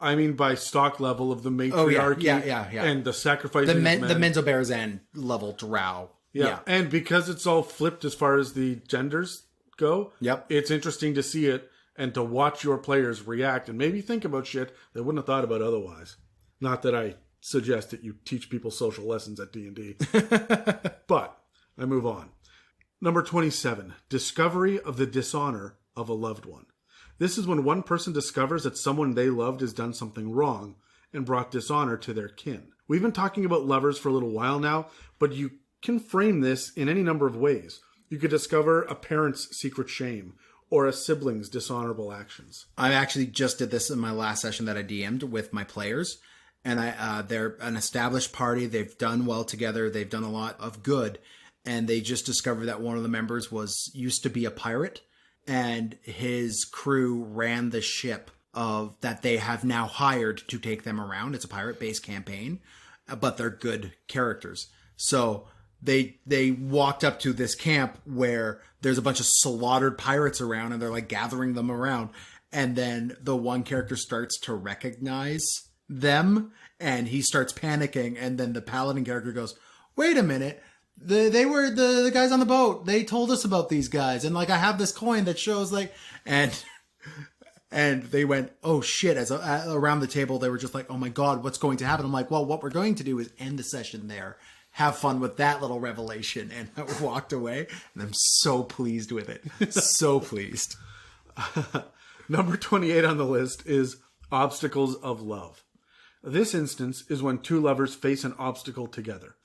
I mean, by stock level of the matriarchy and the sacrifice the Menzoberranzan level drow. Yeah, and because it's all flipped as far as the genders go, it's interesting to see it and to watch your players react and maybe think about shit they wouldn't have thought about otherwise. Not that I suggest that you teach people social lessons at D&D. But I move on. Number 27, discovery of the dishonor of a loved one. This is when one person discovers that someone they loved has done something wrong and brought dishonor to their kin. We've been talking about lovers for a little while now, but you can frame this in any number of ways. You could discover a parent's secret shame or a sibling's dishonorable actions. I actually just did this in my last session that I DM'd with my players. And they're an established party. They've done well together. They've done a lot of good. And they just discovered that one of the members used to be a pirate. And his crew ran the ship that they have now hired to take them around. It's a pirate-based campaign. But they're good characters. So they walked up to this camp where there's a bunch of slaughtered pirates around. And they're like gathering them around. And then the one character starts to recognize them, and he starts panicking, and then the paladin character goes, wait a minute, they were the guys on the boat, they told us about these guys, and like I have this coin that shows like, and they went, oh shit, around the table they were just like, oh my god, what's going to happen? I'm like, well, what we're going to do is end the session there, have fun with that little revelation, and I walked away, and I'm so pleased with it. So pleased. Number 28 on the list is obstacles of love. This instance is when two lovers face an obstacle together.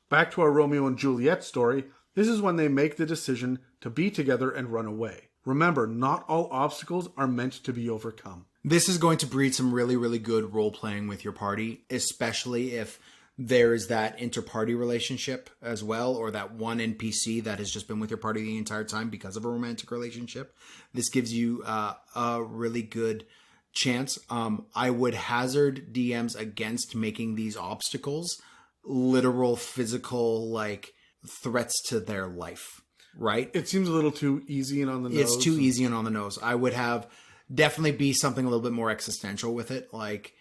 Back to our Romeo and Juliet story, this is when they make the decision to be together and run away. Remember, not all obstacles are meant to be overcome. This is going to breed some really, really good role playing with your party, especially if there's that inter-party relationship as well, or that one NPC that has just been with your party the entire time because of a romantic relationship. This gives you a really good chance. I would hazard DMs against making these obstacles literal physical, like, threats to their life, right? It seems a little too easy and on the nose. It's too easy and on the nose. I would have definitely be something a little bit more existential with it. Like,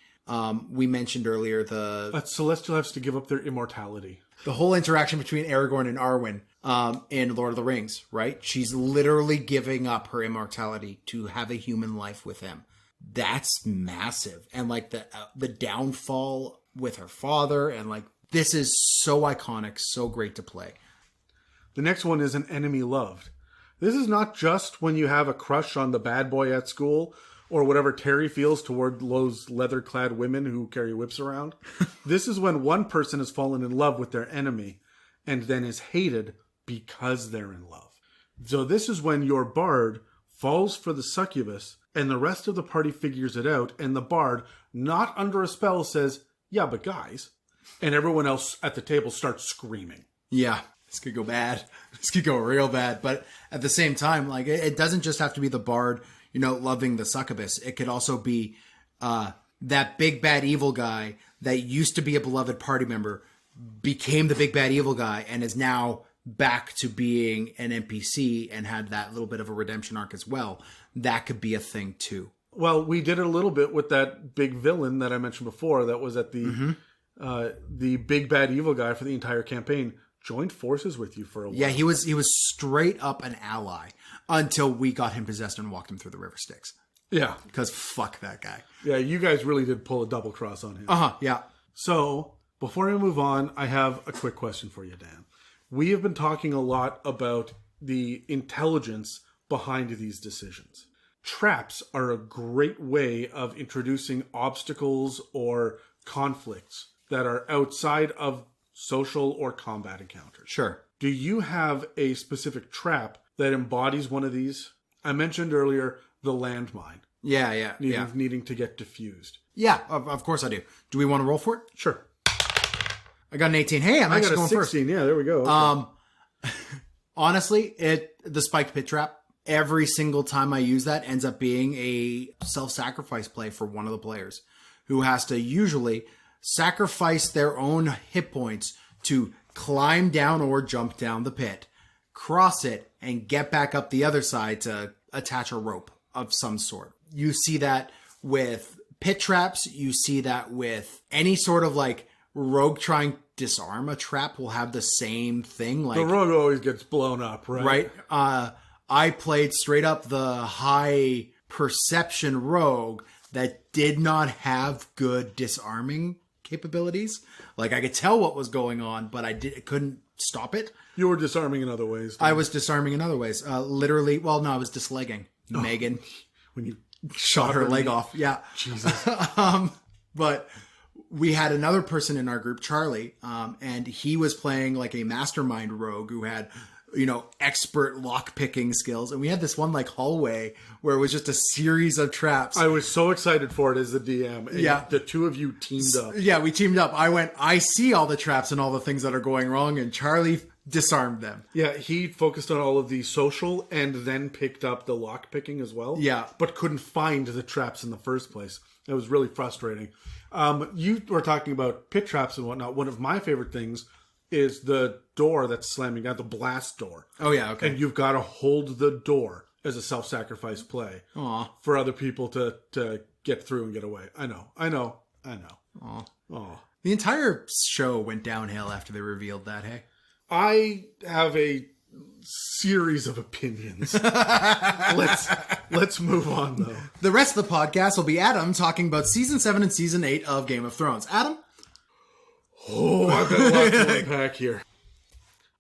we mentioned earlier, Celestial has to give up their immortality. The whole interaction between Aragorn and Arwen in Lord of the Rings, right? She's literally giving up her immortality to have a human life with him. That's massive. And like the downfall with her father, and like, this is so iconic, so great to play. The next one is an enemy loved. This is not just when you have a crush on the bad boy at school, or whatever Terry feels toward those leather-clad women who carry whips around. This is when one person has fallen in love with their enemy and then is hated because they're in love. So this is when your bard falls for the succubus and the rest of the party figures it out, and the bard, not under a spell, says, "Yeah, but guys," and everyone else at the table starts screaming. Yeah, this could go bad. This could go real bad. But at the same time, like, it doesn't just have to be the bard, you know, loving the succubus. It could also be that big bad evil guy that used to be a beloved party member, became the big bad evil guy, and is now back to being an NPC and had that little bit of a redemption arc as well. That could be a thing too. Well, we did it a little bit with that big villain that I mentioned before. That was at the big bad evil guy for the entire campaign. Joined forces with you for a while. Yeah, he was straight up an ally until we got him possessed and walked him through the river Styx. Yeah. Because fuck that guy. Yeah, you guys really did pull a double cross on him. Yeah. So, before we move on, I have a quick question for you, Dan. We have been talking a lot about the intelligence behind these decisions. Traps are a great way of introducing obstacles or conflicts that are outside of social or combat encounters. Sure. Do you have a specific trap that embodies one of these? I mentioned earlier the landmine. Yeah. Needing to get diffused. Yeah, of course I do. Do we want to roll for it? Sure. I got an 18. Hey, I'm actually going 16. first. Yeah, there we go. Okay. Honestly, the spiked pit trap, every single time I use that ends up being a self-sacrifice play for one of the players, who has to usually sacrifice their own hit points to climb down or jump down the pit, cross it, and get back up the other side to attach a rope of some sort. You see that with pit traps. You see that with any sort of like rogue trying to disarm a trap will have the same thing. Like, the rogue always gets blown up, right? Right. I played straight up the high perception rogue that did not have good disarming capabilities. Like, I could tell what was going on, but I couldn't stop it. You were disarming in other ways. I was disarming in other ways. Literally, well, no, I was dislegging Megan when you shot her leg off. Yeah. Jesus. But we had another person in our group, Charlie, and he was playing like a mastermind rogue who had, you know, expert lock picking skills. And we had this one like hallway where it was just a series of traps. I was so excited for it as the DM. And yeah. The two of you teamed up. Yeah, we teamed up. I see all the traps and all the things that are going wrong, and Charlie disarmed them. Yeah, he focused on all of the social and then picked up the lock picking as well. Yeah. But couldn't find the traps in the first place. It was really frustrating. You were talking about pit traps and whatnot. One of my favorite things is the door that's slamming down, the blast door. Oh, yeah, okay. And you've got to hold the door as a self-sacrifice play. Aw. For other people to get through and get away. I know. Aw. Aw. The entire show went downhill after they revealed that, hey? I have a series of opinions. Let's move on, though. The rest of the podcast will be Adam talking about Season 7 and Season 8 of Game of Thrones. Adam? Oh, I've got a lot to unpack here.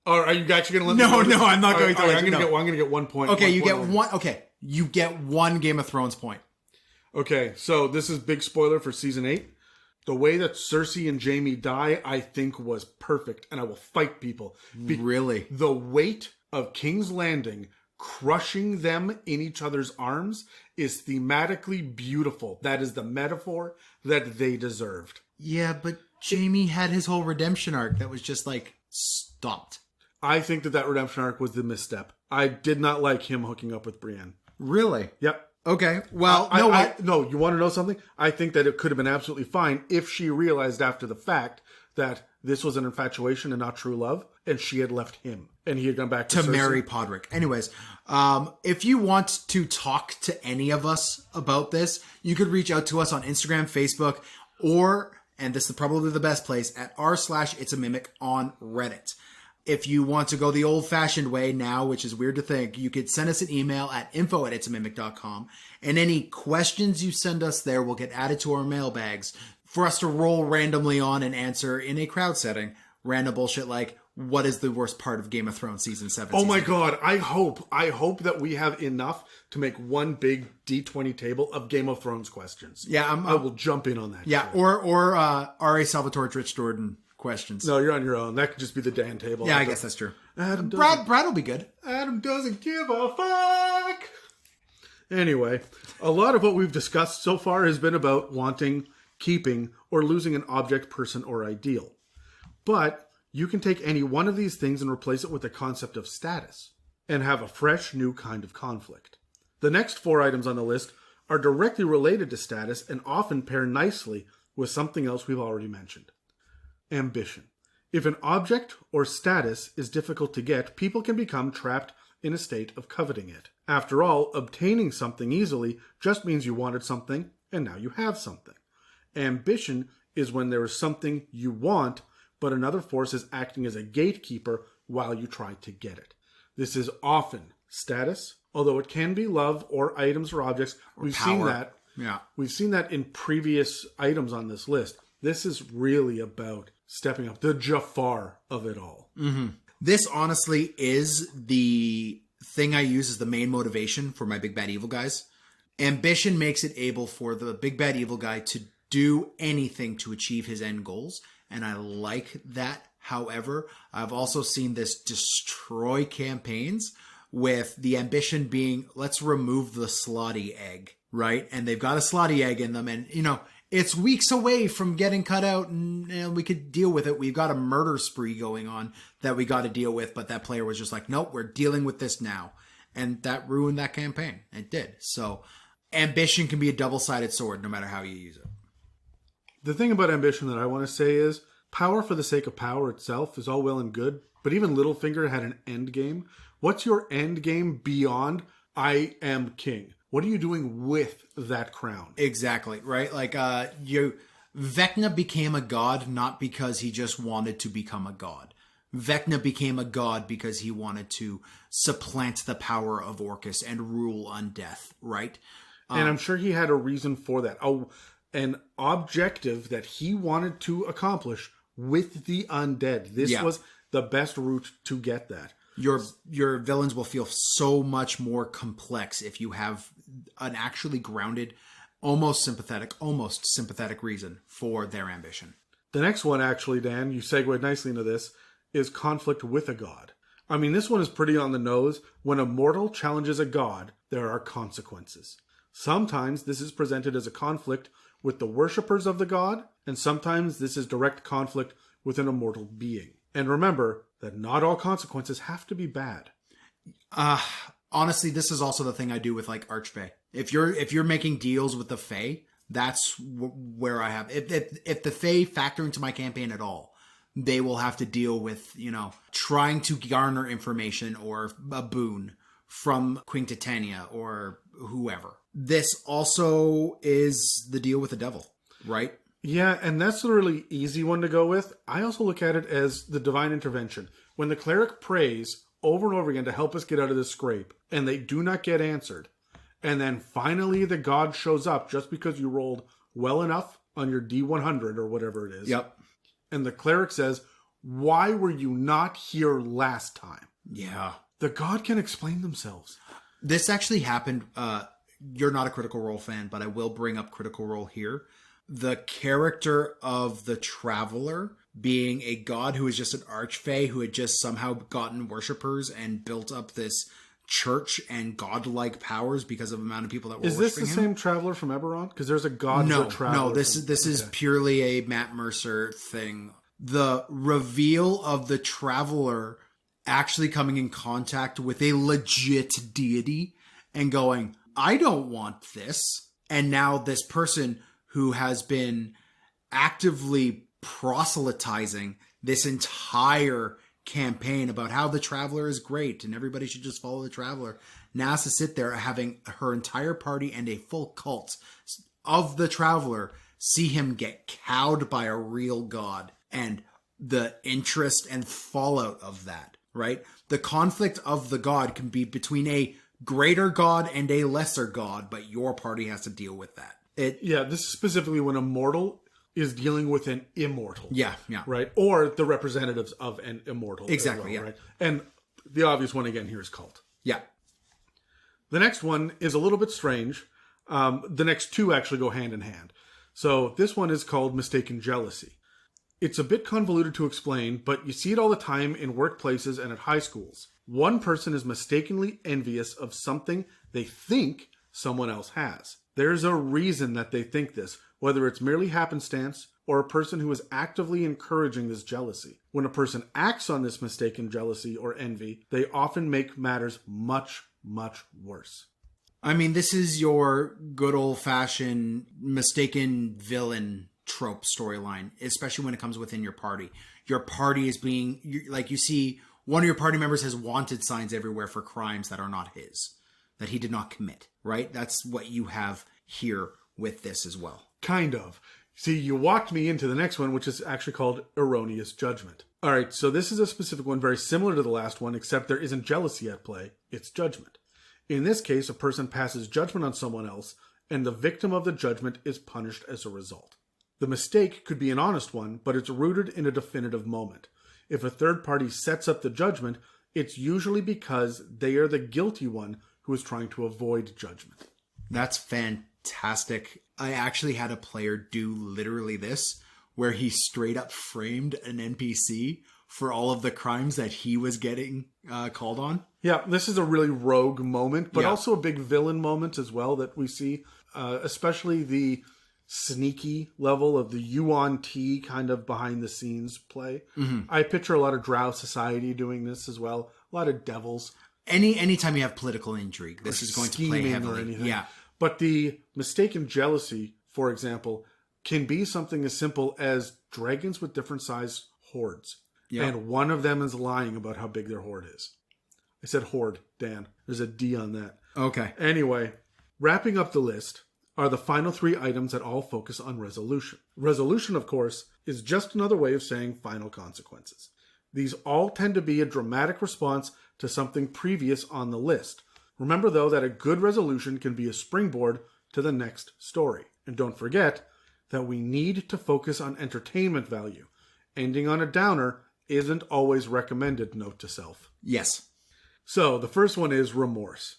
Are you actually going to let me? No, I'm not going to. I'm going to get 1 point. Okay, you get one. Okay, you get one Game of Thrones point. Okay, so this is big spoiler for Season 8. The way that Cersei and Jaime die, I think, was perfect, and I will fight people. Really? The weight of King's Landing crushing them in each other's arms is thematically beautiful. That is the metaphor that they deserved. Yeah, but Jamie had his whole redemption arc that was just like stopped. I think that redemption arc was the misstep. I did not like him hooking up with Brienne. Really? Yep. Okay. Well, no, you want to know something? I think that it could have been absolutely fine if she realized after the fact that this was an infatuation and not true love, and she had left him, and he had gone back to Cersei. marry Podrick. Anyways, if you want to talk to any of us about this, you could reach out to us on Instagram, Facebook, or, and this is probably the best place, at r/itsAmimic on Reddit. If you want to go the old-fashioned way now, which is weird to think, you could send us an email at info@itsamimic.com, and any questions you send us there will get added to our mailbags for us to roll randomly on and answer in a crowd setting. Random bullshit like, what is the worst part of Game of Thrones Season 7? Oh my God, I hope that we have enough to make one big D20 table of Game of Thrones questions. Yeah, I will jump in on that. Yeah, shit. or R.A. Salvatore Rich Jordan questions. No, you're on your own. That could just be the Dan table. Yeah, I guess that's true. Brad will be good. Adam doesn't give a fuck. Anyway, a lot of what we've discussed so far has been about wanting, keeping, or losing an object, person, or ideal. But you can take any one of these things and replace it with the concept of status and have a fresh, new kind of conflict. The next 4 items on the list are directly related to status and often pair nicely with something else we've already mentioned. Ambition. If an object or status is difficult to get, people can become trapped in a state of coveting it. After all, obtaining something easily just means you wanted something and now you have something. Ambition is when there is something you want, but another force is acting as a gatekeeper while you try to get it. This is often status, although it can be love or items or objects. We've power. seen that. Yeah. We've seen that in previous items on this list. This is really about stepping up, the Jafar of it all. Mm-hmm. This honestly is the thing I use as the main motivation for my big bad evil guys. Ambition makes it able for the big bad evil guy to do anything to achieve his end goals, and I like that. However, I've also seen this destroy campaigns with the ambition being, let's remove the slotty egg, right? And they've got a slotty egg in them, and, you know, it's weeks away from getting cut out, and we could deal with it. We've got a murder spree going on that we got to deal with, but that player was just like, nope, we're dealing with this now. And that ruined that campaign. It did. So ambition can be a double-sided sword no matter how you use it. The thing about ambition that I want to say is power for the sake of power itself is all well and good, but even Littlefinger had an end game. What's your end game beyond I am king? What are you doing with that crown? Exactly, right? Like, Vecna became a god not because he just wanted to become a god. Vecna became a god because he wanted to supplant the power of Orcus and rule undeath, right? And I'm sure he had a reason for that. An objective that he wanted to accomplish with the undead. This was the best route to get that. Your villains will feel so much more complex if you have an actually grounded, almost sympathetic reason for their ambition. The next one, actually, Dan, you segued nicely into this, is conflict with a god. I mean, this one is pretty on the nose. When a mortal challenges a god, there are consequences. Sometimes this is presented as a conflict with the worshippers of the god, and sometimes this is direct conflict with an immortal being. And remember that not all consequences have to be bad. Honestly, this is also the thing I do with like Archfey. If you're making deals with the Fae, that's where I have. If the Fae factor into my campaign at all, they will have to deal with, you know, trying to garner information or a boon from Queen Titania or whoever. This also is the deal with the devil, right? Yeah, and that's a really easy one to go with. I also look at it as the divine intervention. When the cleric prays over and over again to help us get out of this scrape, and they do not get answered, and then finally the god shows up just because you rolled well enough on your D100 or whatever it is. Yep. And the cleric says, why were you not here last time? Yeah. The god can explain themselves. This actually happened. You're not a Critical Role fan, but I will bring up Critical Role here. The character of the Traveler being a god who is just an archfey who had just somehow gotten worshippers and built up this church and godlike powers because of the amount of people that were Is this the worshiping him. same Traveler from Eberron? Because there's a god No, Traveler. no, this is purely a Matt Mercer thing. The reveal of the Traveler actually coming in contact with a legit deity and going, I don't want this. And now this person who has been actively proselytizing this entire campaign about how the Traveler is great and everybody should just follow the Traveler, now has to sit there having her entire party and a full cult of the Traveler see him get cowed by a real god, and the interest and fallout of that, right? The conflict of the god can be between a greater god and a lesser god, but your party has to deal with that. This is specifically when a mortal is dealing with an immortal. Yeah. Right? Or the representatives of an immortal. Exactly, Right? And the obvious one again here is cult. Yeah. The next one is a little bit strange. The next two actually go hand in hand. So this one is called mistaken jealousy. It's a bit convoluted to explain, but you see it all the time in workplaces and at high schools. One person is mistakenly envious of something they think someone else has. There's a reason that they think this, whether it's merely happenstance or a person who is actively encouraging this jealousy. When a person acts on this mistaken jealousy or envy, they often make matters much, much worse. I mean, this is your good old-fashioned mistaken villain trope storyline, especially when it comes within your party. Your party is being, like, you see one of your party members has wanted signs everywhere for crimes that are not his, that he did not commit, right? That's what you have here with this as well. Kind of. See, you walked me into the next one, which is actually called Erroneous Judgment. All right, so this is a specific one very similar to the last one, except there isn't jealousy at play. It's judgment. In this case, a person passes judgment on someone else, and the victim of the judgment is punished as a result. The mistake could be an honest one, but it's rooted in a definitive moment. If a third party sets up the judgment, it's usually because they are the guilty one who is trying to avoid judgment. That's fantastic. I actually had a player do literally this, where he straight up framed an NPC for all of the crimes that he was getting called on. Yeah, this is a really rogue moment, but also a big villain moment as well that we see, especially the sneaky level of the Yuan T kind of behind the scenes play. Mm-hmm. I picture a lot of Drow society doing this as well. A lot of devils. Anytime you have political intrigue, this is going to play heavily. Or anything. Yeah. But the mistaken jealousy, for example, can be something as simple as dragons with different size hordes. Yep. And one of them is lying about how big their horde is. I said horde, Dan. There's a D on that. Okay. Anyway, wrapping up the list are the final three items that all focus on resolution. Resolution, of course, is just another way of saying final consequences. These all tend to be a dramatic response to something previous on the list. Remember, though, that a good resolution can be a springboard to the next story. And don't forget that we need to focus on entertainment value. Ending on a downer isn't always recommended, note to self. Yes. So, the first one is remorse.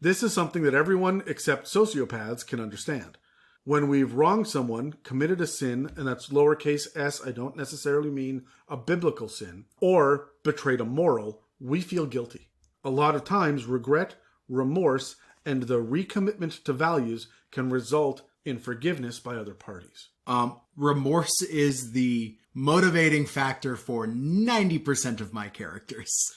This is something that everyone except sociopaths can understand. When we've wronged someone, committed a sin, and that's lowercase s, I don't necessarily mean a biblical sin, or betrayed a moral, we feel guilty. A lot of times, regret, remorse, and the recommitment to values can result in forgiveness by other parties. Remorse is the motivating factor for 90% of my characters.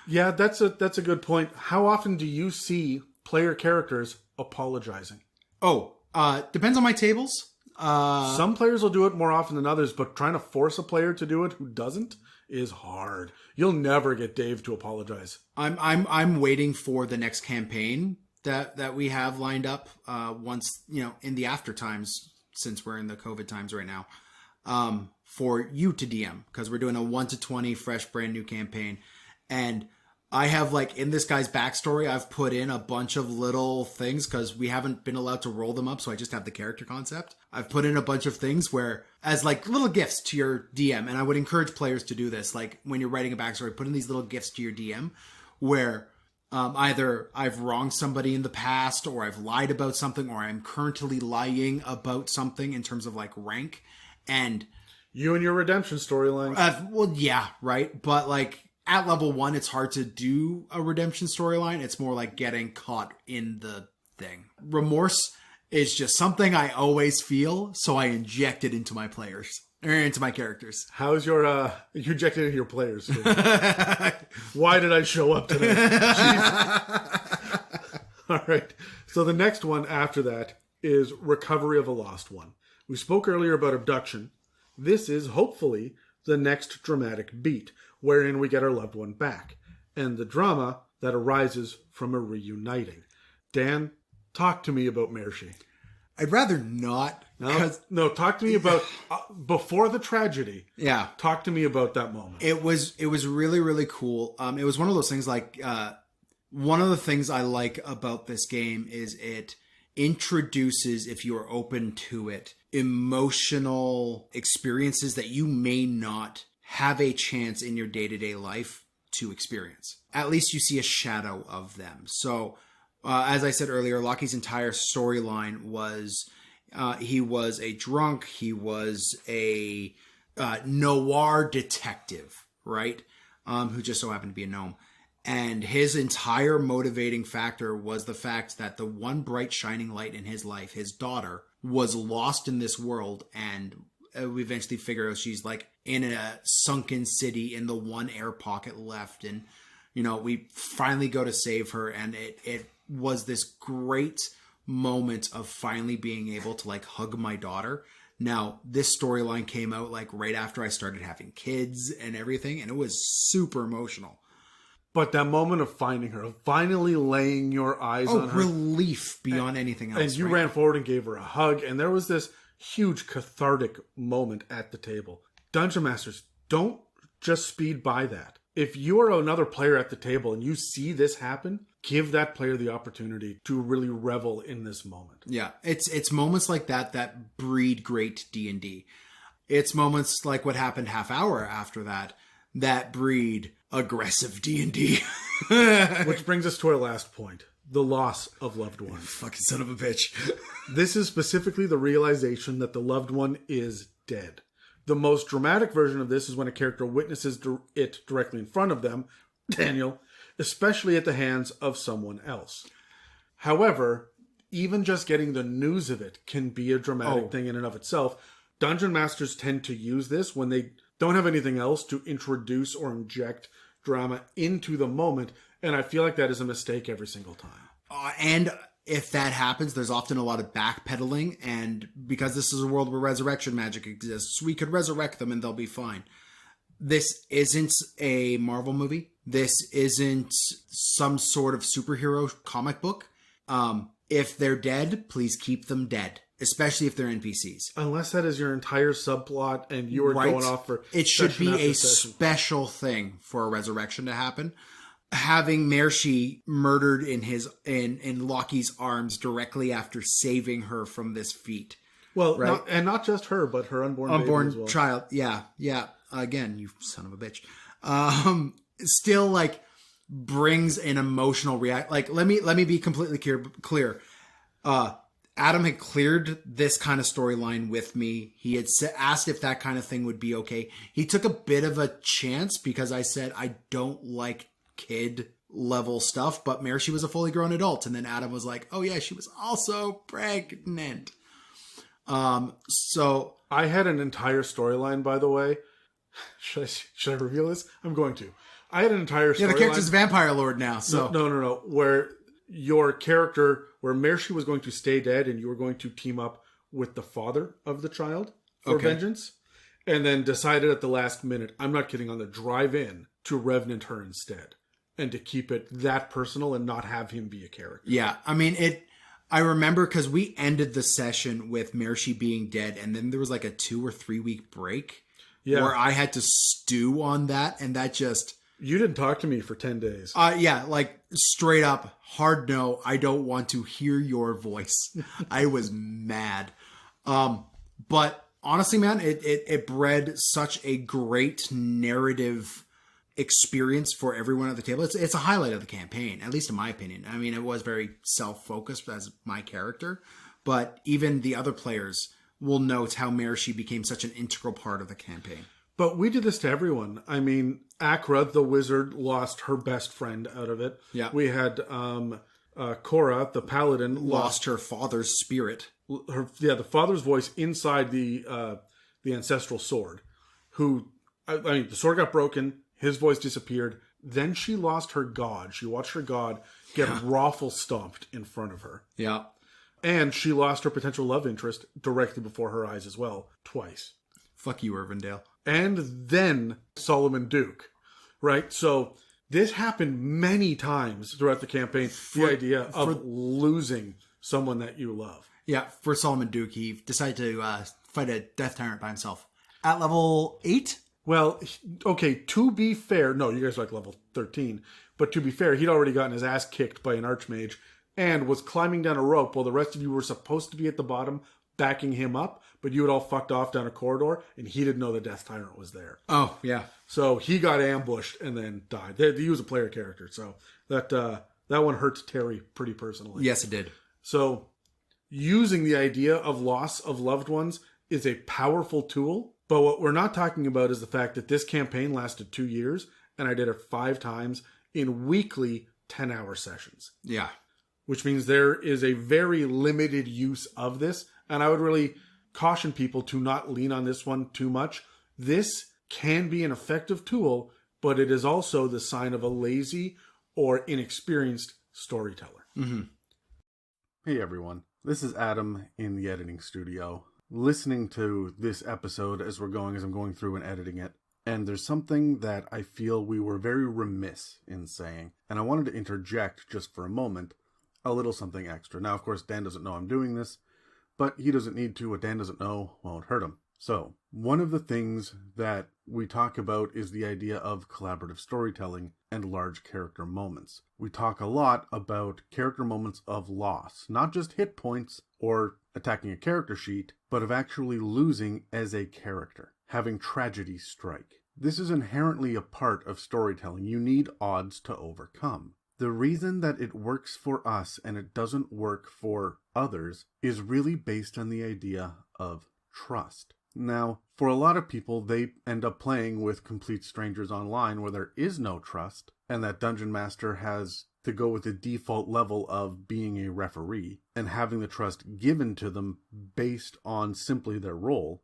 Yeah, that's a good point. How often do you see player characters apologizing? Depends on my tables. Some players will do it more often than others, but trying to force a player to do it who doesn't is hard. You'll never get Dave to apologize. I'm waiting for the next campaign that we have lined up once, in the after times, since we're in the COVID times right now, for you to DM, because we're doing a 1 to 20 fresh brand new campaign. And I have, in this guy's backstory, I've put in a bunch of little things because we haven't been allowed to roll them up. So I just have the character concept. I've put in a bunch of things where as little gifts to your DM. And I would encourage players to do this. When you're writing a backstory, put in these little gifts to your DM where either I've wronged somebody in the past, or I've lied about something, or I'm currently lying about something in terms of rank. And you and your redemption storyline. Well, yeah, right. But at level 1, it's hard to do a redemption storyline. It's more like getting caught in the thing. Remorse is just something I always feel, so I inject it into my players. Or into my characters. How's your, you injected into your players? Why did I show up today? All right. So the next one after that is Recovery of a Lost One. We spoke earlier about Abduction. This is hopefully the next dramatic beat, wherein we get our loved one back, and the drama that arises from a reuniting. Dan, talk to me about Mershi. I'd rather not. No, talk to me about before the tragedy. Yeah. Talk to me about that moment. It was really, really cool. It was one of those things like, one of the things I like about this game is it introduces, if you are open to it, emotional experiences that you may not have a chance in your day-to-day life to experience. At least you see a shadow of them. So, as I said earlier, Lockie's entire storyline was he was a drunk, he was a noir detective, right? Who just so happened to be a gnome. And his entire motivating factor was the fact that the one bright shining light in his life, his daughter, was lost in this world, and we eventually figure out she's like in a sunken city in the one air pocket left, and we finally go to save her, and it was this great moment of finally being able to like hug my daughter. Now, this storyline came out like right after I started having kids and everything, and it was super emotional. But that moment of finding her, of finally laying your eyes on her. Relief beyond anything else. And you ran forward and gave her a hug, and there was this huge cathartic moment at the table. Dungeon Masters, don't just speed by that. If you are another player at the table and you see this happen, give that player the opportunity to really revel in this moment. Yeah, it's moments like that breed great D&D. It's moments like what happened half hour after that breed aggressive D&D. Which brings us to our last point, the loss of loved ones. Fucking son of a bitch. This is specifically the realization that the loved one is dead. The most dramatic version of this is when a character witnesses it directly in front of them, Daniel, especially at the hands of someone else. However, even just getting the news of it can be a dramatic thing in and of itself. Dungeon Masters tend to use this when they don't have anything else to introduce or inject drama into the moment, and I feel like that is a mistake every single time. And if that happens, there's often a lot of backpedaling, and because this is a world where resurrection magic exists, we could resurrect them and they'll be fine. This isn't a Marvel movie. This isn't some sort of superhero comic book. If they're dead, please keep them dead, especially if they're NPCs. Unless that is your entire subplot and you are going off for it should be a special thing for a resurrection to happen. Having Mershi murdered in Lockie's arms directly after saving her from this feat. Well, right? not just her, but her unborn baby as well. Child. Yeah. Again, you son of a bitch. Still like brings an emotional react. Like, let me be completely clear. Adam had cleared this kind of storyline with me. He had asked if that kind of thing would be okay. He took a bit of a chance because I said I don't like kid level stuff, but Mershi was a fully grown adult, and then Adam was like, oh yeah, she was also pregnant. So I had an entire storyline, by the way. Should I reveal this? I'm going to. I had an entire storyline. Yeah, the character's a vampire lord now. So no. Where your character, where Mershi was going to stay dead, and you were going to team up with the father of the child for vengeance, and then decided at the last minute, I'm not kidding, on the drive-in to revenant her instead, and to keep it that personal and not have him be a character. Yeah, I mean I remember because we ended the session with Mershi being dead, and then there was like a 2 or 3 week break where I had to stew on that, and that just... You didn't talk to me for 10 days. Yeah, like straight up, hard no, I don't want to hear your voice. I was mad. But honestly, man, it bred such a great narrative experience for everyone at the table. It's a highlight of the campaign, at least in my opinion. I mean, it was very self-focused as my character, but even the other players will note how Mershi became such an integral part of the campaign. But we did this to everyone. I mean, Akra, the wizard, lost her best friend out of it. Yeah. We had Cora, the paladin, Lost her father's spirit. the father's voice inside the ancestral sword. The sword got broken, his voice disappeared. Then she lost her god. She watched her god get raffle stomped in front of her. Yeah. And she lost her potential love interest directly before her eyes as well, twice. Fuck you, Irvindale. And then Solomon Duke, right? So this happened many times throughout the campaign. The idea of losing someone that you love. Yeah, for Solomon Duke, he decided to fight a death tyrant by himself. At level 8? Well, okay, to be fair, no, you guys are like level 13, but to be fair, he'd already gotten his ass kicked by an archmage and was climbing down a rope while the rest of you were supposed to be at the bottom backing him up, but you had all fucked off down a corridor, and he didn't know the Death Tyrant was there. Oh, yeah. So he got ambushed and then died. He was a player character, so that one hurt Terry pretty personally. Yes, it did. So using the idea of loss of loved ones is a powerful tool, but what we're not talking about is the fact that this campaign lasted 2 years, and I did it 5 times in weekly 10-hour sessions. Yeah. Which means there is a very limited use of this, and I would really caution people to not lean on this one too much. This can be an effective tool, but it is also the sign of a lazy or inexperienced storyteller. Mm-hmm. Hey everyone, this is Adam in the editing studio, listening to this episode as I'm going through and editing it, and there's something that I feel we were very remiss in saying, and I wanted to interject just for a moment, a little something extra. Now, of course, Dan doesn't know I'm doing this, but he doesn't need to. What Dan doesn't know won't hurt him. So, one of the things that we talk about is the idea of collaborative storytelling and large character moments. We talk a lot about character moments of loss, not just hit points or attacking a character sheet, but of actually losing as a character, having tragedy strike. This is inherently a part of storytelling. You need odds to overcome. The reason that it works for us and it doesn't work for others is really based on the idea of trust. Now, for a lot of people, they end up playing with complete strangers online where there is no trust, and that Dungeon Master has to go with the default level of being a referee and having the trust given to them based on simply their role,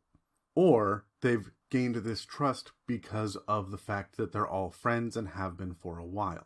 or they've gained this trust because of the fact that they're all friends and have been for a while.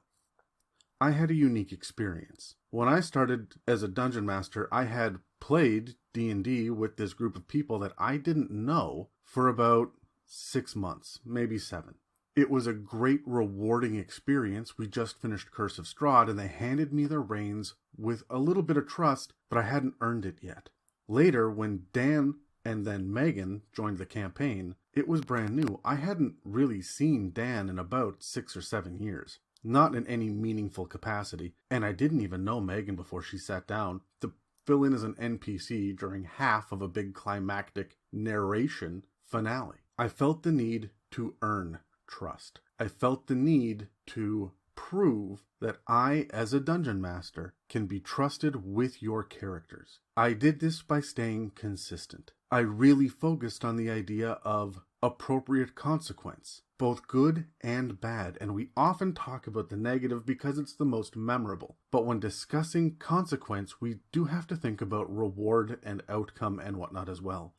I had a unique experience. When I started as a Dungeon Master, I had played D&D with this group of people that I didn't know for about 6 months, maybe 7. It was a great, rewarding experience. We just finished Curse of Strahd, and they handed me the reins with a little bit of trust, but I hadn't earned it yet. Later, when Dan and then Megan joined the campaign, it was brand new. I hadn't really seen Dan in about 6 or 7 years. Not in any meaningful capacity, and I didn't even know Megan before she sat down to fill in as an NPC during half of a big climactic narration finale. I felt the need to earn trust. I felt the need to prove that I, as a Dungeon Master, can be trusted with your characters. I did this by staying consistent. I really focused on the idea of appropriate consequence, both good and bad, and we often talk about the negative because it's the most memorable. But when discussing consequence, we do have to think about reward and outcome and whatnot as well.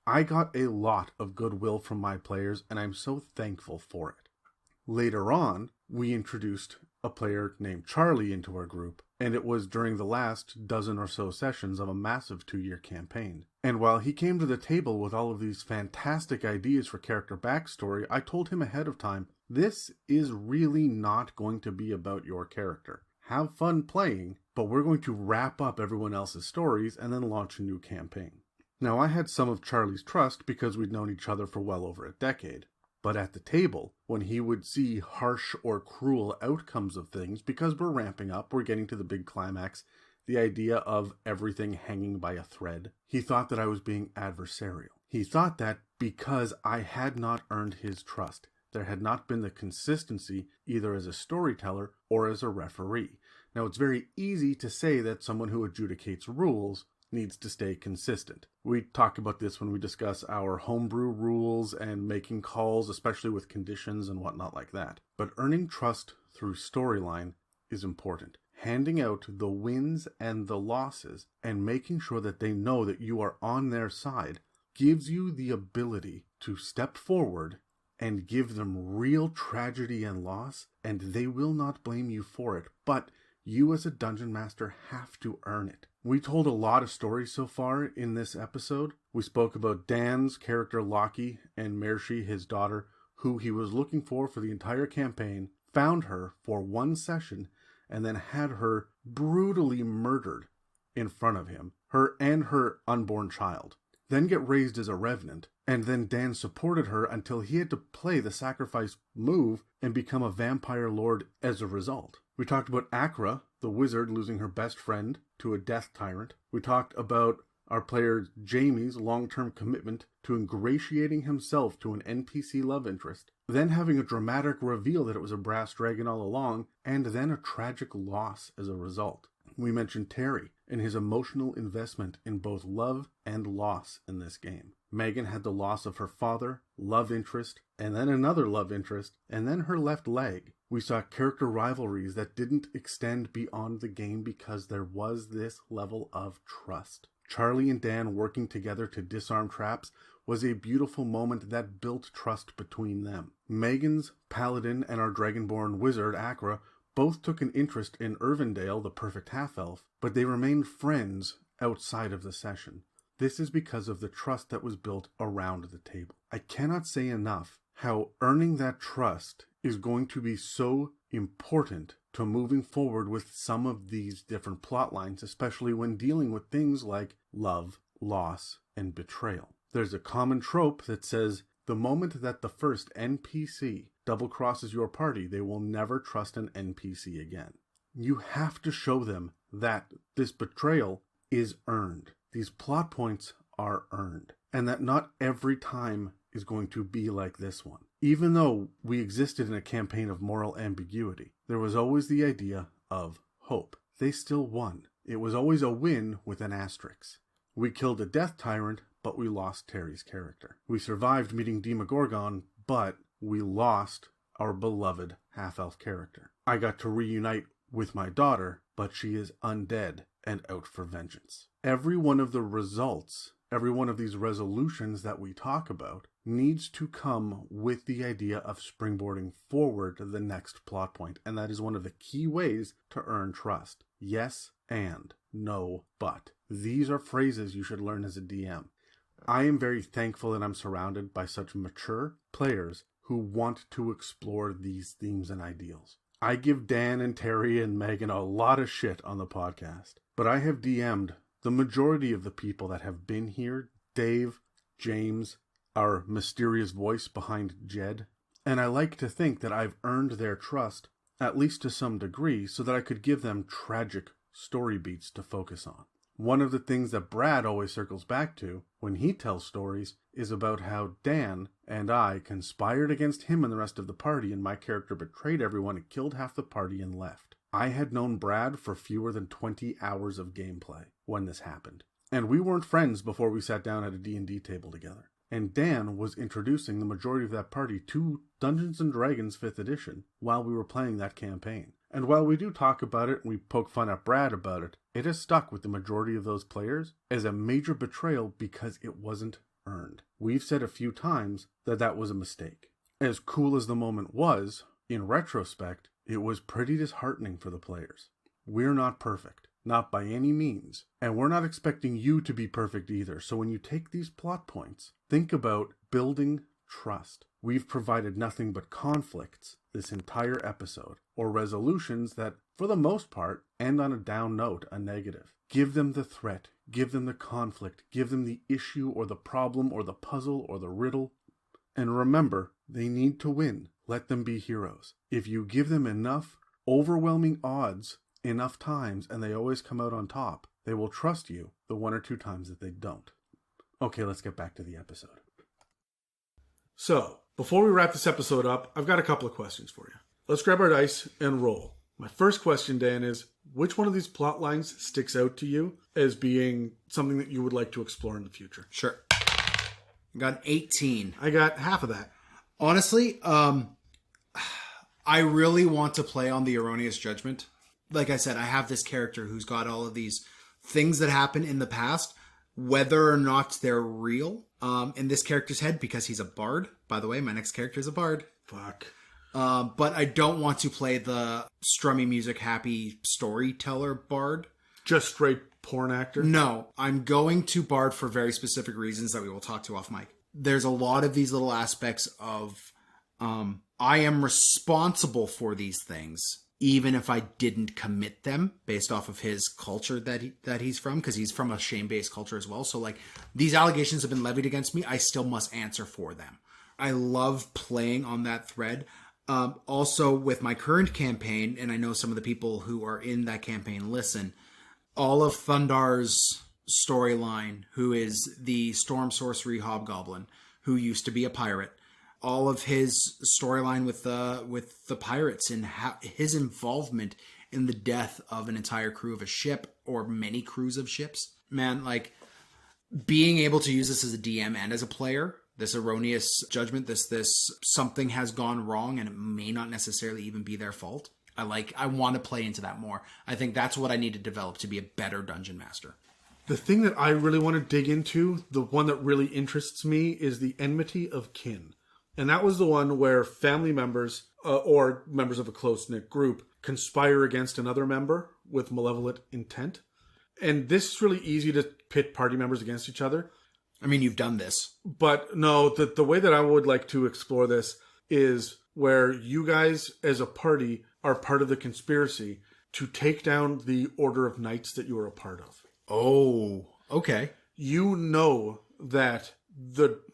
I got a lot of goodwill from my players, and I'm so thankful for it. Later on, we introduced a player named Charlie into our group, and it was during the last dozen or so sessions of a massive 2-year campaign. And while he came to the table with all of these fantastic ideas for character backstory, I told him ahead of time, this is really not going to be about your character. Have fun playing, but we're going to wrap up everyone else's stories and then launch a new campaign. Now, I had some of Charlie's trust because we'd known each other for well over a decade. But at the table, when he would see harsh or cruel outcomes of things, because we're ramping up, we're getting to the big climax, the idea of everything hanging by a thread, he thought that I was being adversarial. He thought that because I had not earned his trust, there had not been the consistency either as a storyteller or as a referee. Now, it's very easy to say that someone who adjudicates rules needs to stay consistent. We talk about this when we discuss our homebrew rules and making calls, especially with conditions and whatnot like that. But earning trust through storyline is important. Handing out the wins and the losses and making sure that they know that you are on their side gives you the ability to step forward and give them real tragedy and loss, and they will not blame you for it, but you as a dungeon master have to earn it. We told a lot of stories so far in this episode. We spoke about Dan's character Lockie and Mershi, his daughter, who he was looking for the entire campaign, found her for one session, and then had her brutally murdered in front of him, her and her unborn child. Then get raised as a revenant, and then Dan supported her until he had to play the sacrifice move and become a vampire lord as a result. We talked about Akra, the wizard, losing her best friend to a death tyrant. We talked about our player Jamie's long-term commitment to ingratiating himself to an NPC love interest, then having a dramatic reveal that it was a brass dragon all along, and then a tragic loss as a result. We mentioned Terry and his emotional investment in both love and loss in this game. Megan had the loss of her father, love interest, and then another love interest, and then her left leg. We saw character rivalries that didn't extend beyond the game because there was this level of trust. Charlie and Dan working together to disarm traps was a beautiful moment that built trust between them. Megan's paladin and our dragonborn wizard, Akra, both took an interest in Irvindale, the perfect half-elf, but they remained friends outside of the session. This is because of the trust that was built around the table. I cannot say enough how earning that trust is going to be so important to moving forward with some of these different plot lines, especially when dealing with things like love, loss, and betrayal. There's a common trope that says the moment that the first NPC double-crosses your party, they will never trust an NPC again. You have to show them that this betrayal is earned. These plot points are earned. And that not every time is going to be like this one. Even though we existed in a campaign of moral ambiguity, there was always the idea of hope. They still won. It was always a win with an asterisk. We killed a death tyrant, but we lost Terry's character. We survived meeting Demogorgon, but we lost our beloved half-elf character. I got to reunite with my daughter, but she is undead and out for vengeance. Every one of the results, every one of these resolutions that we talk about needs to come with the idea of springboarding forward to the next plot point, and that is one of the key ways to earn trust. Yes and, no but. These are phrases you should learn as a DM. I am very thankful that I'm surrounded by such mature players who want to explore these themes and ideals. I give Dan and Terry and Megan a lot of shit on the podcast, but I have DM'd the majority of the people that have been here, Dave, James, our mysterious voice behind Jed, and I like to think that I've earned their trust, at least to some degree, so that I could give them tragic story beats to focus on. One of the things that Brad always circles back to when he tells stories is about how Dan and I conspired against him and the rest of the party, and my character betrayed everyone and killed half the party and left. I had known Brad for fewer than 20 hours of gameplay when this happened, and we weren't friends before we sat down at a D&D table together. And Dan was introducing the majority of that party to Dungeons & Dragons 5th edition while we were playing that campaign. And while we do talk about it and we poke fun at Brad about it, it has stuck with the majority of those players as a major betrayal because it wasn't earned. We've said a few times that that was a mistake. As cool as the moment was, in retrospect, it was pretty disheartening for the players. We're not perfect, not by any means, and we're not expecting you to be perfect either. So when you take these plot points, think about building trust. We've provided nothing but conflicts this entire episode, or resolutions that, for the most part, end on a down note, a negative. Give them the threat, give them the conflict, give them the issue or the problem or the puzzle or the riddle. And remember, they need to win. Let them be heroes. If you give them enough overwhelming odds enough times and they always come out on top, they will trust you the one or two times that they don't. Okay, let's get back to the episode. So, before we wrap this episode up, I've got a couple of questions for you. Let's grab our dice and roll. My first question, Dan, is which one of these plot lines sticks out to you as being something that you would like to explore in the future? Sure. I got an 18. I got half of that. Honestly, I really want to play on the Erroneous Judgment. Like I said, I have this character who's got all of these things that happen in the past, whether or not they're real, in this character's head, because he's a bard. By the way, my next character is a bard. Fuck. But I don't want to play the strummy music, happy storyteller bard. Just straight porn actor? No, I'm going to bard for very specific reasons that we will talk to off mic. There's a lot of these little aspects of I am responsible for these things, even if I didn't commit them based off of his culture that he's from, because he's from a shame-based culture as well. So, like, these allegations have been levied against me. I still must answer for them. I love playing on that thread. Also, with my current campaign, and I know some of the people who are in that campaign listen, all of Thundar's storyline, who is the Storm Sorcery Hobgoblin, who used to be a pirate, all of his storyline with the pirates and his involvement in the death of an entire crew of a ship or many crews of ships. Man, like, being able to use this as a DM and as a player, this erroneous judgment, this something has gone wrong and it may not necessarily even be their fault. I want to play into that more. I think that's what I need to develop to be a better dungeon master. The thing that I really want to dig into, the one that really interests me, is the Enmity of Kin. And that was the one where family members or members of a close-knit group conspire against another member with malevolent intent. And this is really easy to pit party members against each other. I mean, you've done this. But no, the way that I would like to explore this is where you guys as a party are part of the conspiracy to take down the Order of Knights that you are a part of. Oh, okay. You know that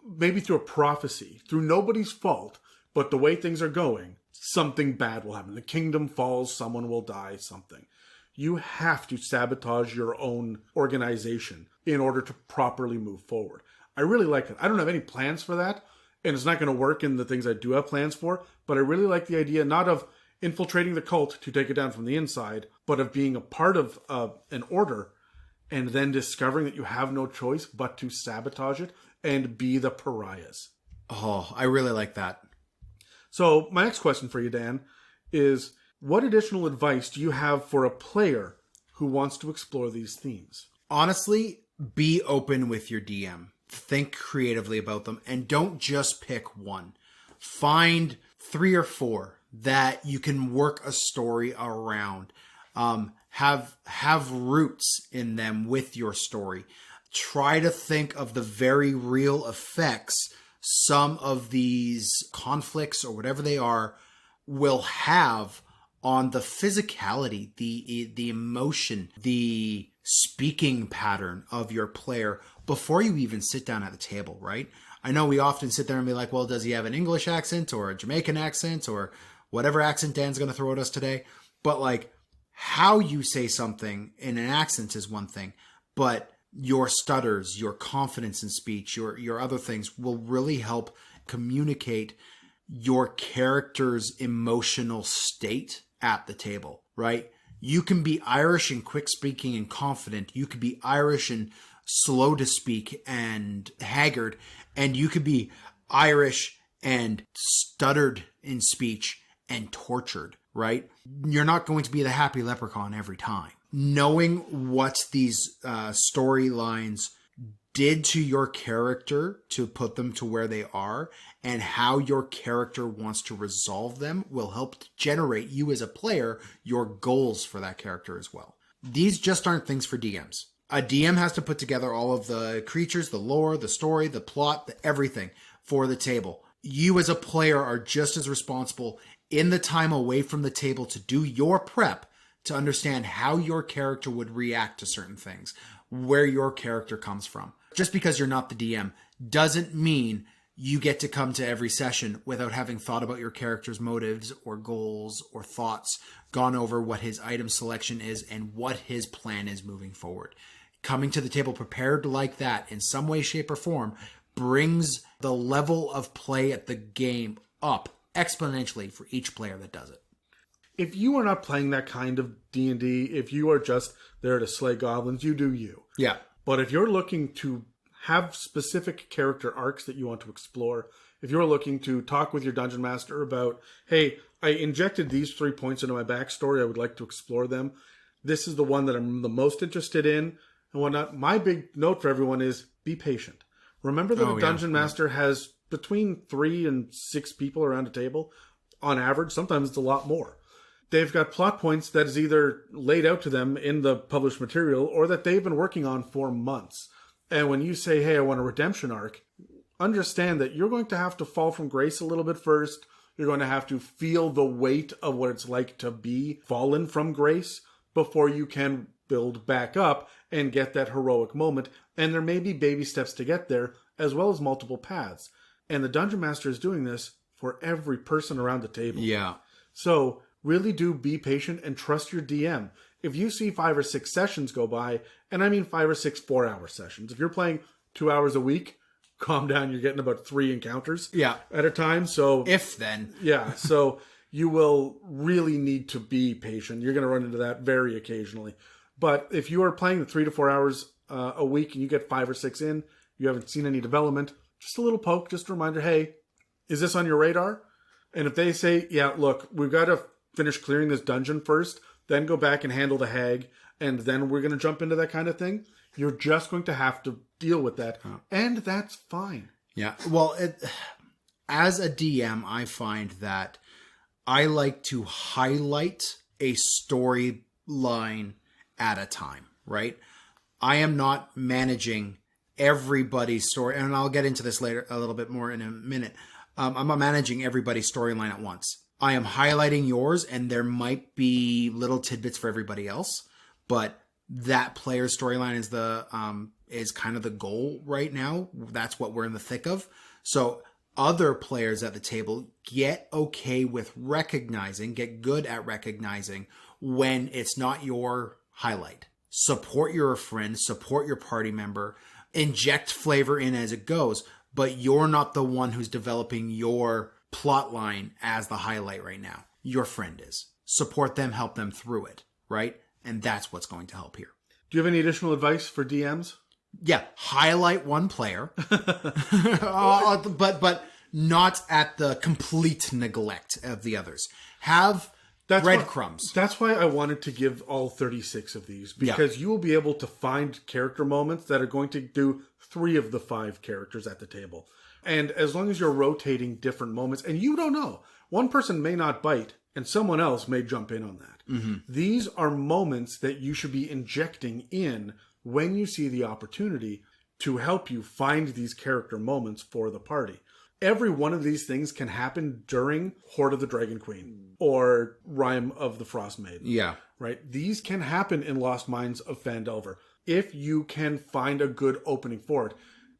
maybe through a prophecy, through nobody's fault, but the way things are going, something bad will happen. The kingdom falls, someone will die, something. You have to sabotage your own organization in order to properly move forward. I really like it. I don't have any plans for that, and it's not going to work in the things I do have plans for, but I really like the idea not of infiltrating the cult to take it down from the inside, but of being a part of an order and then discovering that you have no choice but to sabotage it and be the pariahs. Oh, I really like that. So my next question for you, Dan, is what additional advice do you have for a player who wants to explore these themes? Honestly, be open with your DM. Think creatively about them and don't just pick one. Find 3 or 4 that you can work a story around. Have roots in them with your story. Try to think of the very real effects some of these conflicts or whatever they are will have on the physicality, the emotion, the speaking pattern of your player before you even sit down at the table, right? I know we often sit there and be like, well, does he have an English accent or a Jamaican accent or whatever accent Dan's going to throw at us today? But like, how you say something in an accent is one thing, but your stutters, your confidence in speech, your other things will really help communicate your character's emotional state at the table, right? You can be Irish and quick speaking and confident. You could be Irish and slow to speak and haggard. And you could be Irish and stuttered in speech and tortured, right? You're not going to be the happy leprechaun every time. Knowing what these storylines did to your character to put them to where they are and how your character wants to resolve them will help generate you as a player your goals for that character as well. These just aren't things for DMs. A DM has to put together all of the creatures, the lore, the story, the plot, everything for the table. You as a player are just as responsible in the time away from the table to do your prep to understand how your character would react to certain things, where your character comes from. Just because you're not the DM doesn't mean you get to come to every session without having thought about your character's motives or goals or thoughts, gone over what his item selection is and what his plan is moving forward. Coming to the table prepared like that in some way, shape, or form brings the level of play at the game up exponentially for each player that does it. If you are not playing that kind of D&D, if you are just there to slay goblins, you do you. Yeah. But if you're looking to have specific character arcs that you want to explore, if you're looking to talk with your dungeon master about, hey, I injected these 3 points into my backstory, I would like to explore them, this is the one that I'm the most interested in, and whatnot. My big note for everyone is be patient. Remember that a dungeon master has between 3 and 6 people around a table. On average, sometimes it's a lot more. They've got plot points that is either laid out to them in the published material or that they've been working on for months. And when you say, hey, I want a redemption arc, understand that you're going to have to fall from grace a little bit first. You're going to have to feel the weight of what it's like to be fallen from grace before you can build back up and get that heroic moment. And there may be baby steps to get there, as well as multiple paths. And the Dungeon Master is doing this for every person around the table. Yeah. So really do be patient and trust your DM. If you see 5 or 6 sessions go by, and I mean 5 or 6 4-hour sessions, if you're playing 2 hours a week, calm down, you're getting about 3 encounters at a time. So If then. yeah, so you will really need to be patient. You're going to run into that very occasionally. But if you are playing the 3 to 4 hours a week and you get 5 or 6 in, you haven't seen any development, just a little poke, just a reminder, hey, is this on your radar? And if they say, yeah, look, we've got to finish clearing this dungeon first, then go back and handle the hag, and then we're going to jump into that kind of thing, you're just going to have to deal with that. And that's fine. Yeah. Well, as a DM, I find that I like to highlight a storyline at a time, right? I am not managing everybody's story, and I'll get into this later a little bit more in a minute. I'm not managing everybody's storyline at once. I am highlighting yours, and there might be little tidbits for everybody else, but that player's storyline is kind of the goal right now. That's what we're in the thick of. So other players at the table get okay with recognizing, get good at recognizing when it's not your highlight. Support your friend, support your party member, inject flavor in as it goes, but you're not the one who's developing your plot line as the highlight right now. Your friend is. Support them, help them through it, right? And that's what's going to help here. Do you have any additional advice for DMs? Yeah, highlight one player, but not at the complete neglect of the others. Have breadcrumbs. That's why I wanted to give all 36 of these, because you will be able to find character moments that are going to do 3 of the 5 characters at the table. And as long as you're rotating different moments, and you don't know, one person may not bite, and someone else may jump in on that. Mm-hmm. These are moments that you should be injecting in when you see the opportunity to help you find these character moments for the party. Every one of these things can happen during Hoard of the Dragon Queen or Rime of the Frost Maiden. Yeah. Right? These can happen in Lost Mines of Phandelver if you can find a good opening for it.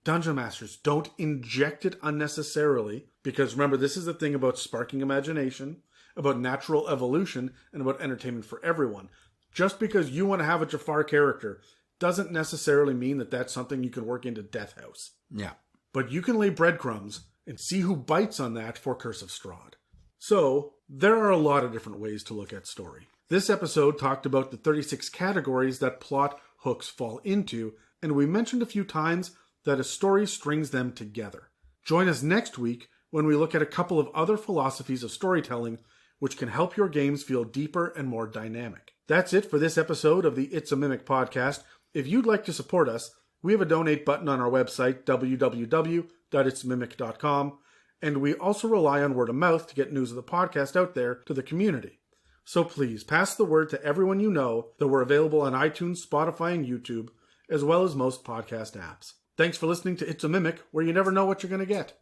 Dungeon Masters, don't inject it unnecessarily, because remember, this is the thing about sparking imagination, about natural evolution, and about entertainment for everyone. Just because you want to have a Jafar character doesn't necessarily mean that that's something you can work into Death House. Yeah. But you can lay breadcrumbs and see who bites on that for Curse of Strahd. So, there are a lot of different ways to look at story. This episode talked about the 36 categories that plot hooks fall into, and we mentioned a few times that a story strings them together. Join us next week when we look at a couple of other philosophies of storytelling which can help your games feel deeper and more dynamic. That's it for this episode of the It's a Mimic podcast. If you'd like to support us, we have a donate button on our website, www.itsmimic.com, and we also rely on word of mouth to get news of the podcast out there to the community. So please, pass the word to everyone you know that we're available on iTunes, Spotify, and YouTube, as well as most podcast apps. Thanks for listening to It's a Mimic, where you never know what you're going to get.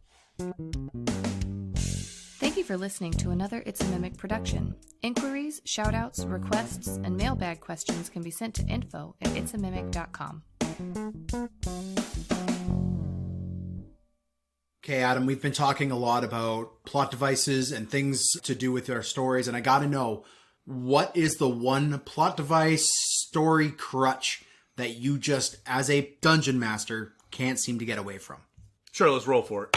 Thank you for listening to another It's a Mimic production. Inquiries, shoutouts, requests, and mailbag questions can be sent to info@itsamimic.com. Okay, Adam, we've been talking a lot about plot devices and things to do with our stories, and I gotta know, what is the one plot device, story crutch that you just, as a dungeon master, can't seem to get away from? Sure, let's roll for it.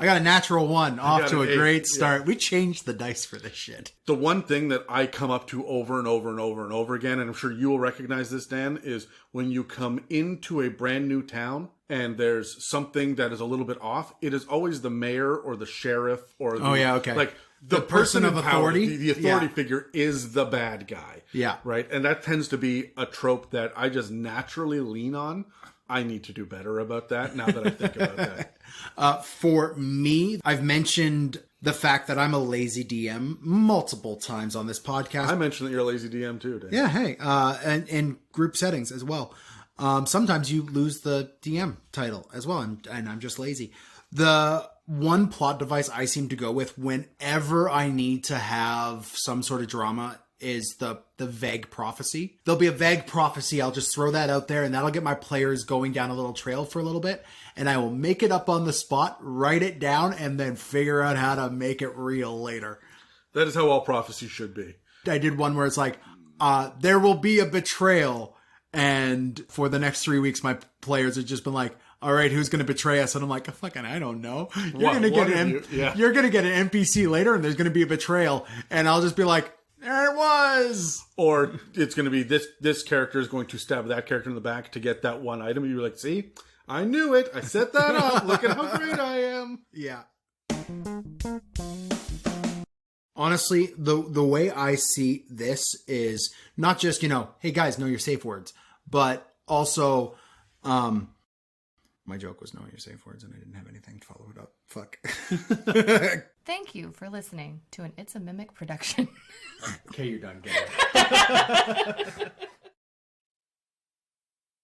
I got a natural 1 off got to a an 8, great start. We changed the dice for this shit. The one thing that I come up to over and over and over and over again, and I'm sure you will recognize this, Dan, is when you come into a brand new town and there's something that is a little bit off, it is always the mayor or the sheriff or the, like the person of in power, authority. the authority figure is the bad guy. Yeah. Right? And that tends to be a trope that I just naturally lean on. I need to do better about that now that I think about that. For me, I've mentioned the fact that I'm a lazy DM multiple times on this podcast. I mentioned that you're a lazy DM too, Dan. Yeah, hey, and in group settings as well. Sometimes you lose the DM title as well, and I'm just lazy. The one plot device I seem to go with whenever I need to have some sort of drama is the vague prophecy. There'll be a vague prophecy. I'll just throw that out there, and that'll get my players going down a little trail for a little bit, and I will make it up on the spot, write it down, and then figure out how to make it real later. That is how all prophecy should be. I did one where it's like, there will be a betrayal, and for the next 3 weeks, my players have just been like, all right, who's going to betray us? And I'm like, fucking, I don't know. You're going to get you're going to get an NPC later, and there's going to be a betrayal, and I'll just be like, there it was. Or it's going to be this character is going to stab that character in the back to get that one item. And you're like, see, I knew it. I set that up. Look at how great I am. Yeah. Honestly, the way I see this is not just, hey guys, know your safe words, but also, my joke was knowing your safe words and I didn't have anything to follow it up. Fuck. Thank you for listening to an It's a Mimic production. Okay, you're done. Get it.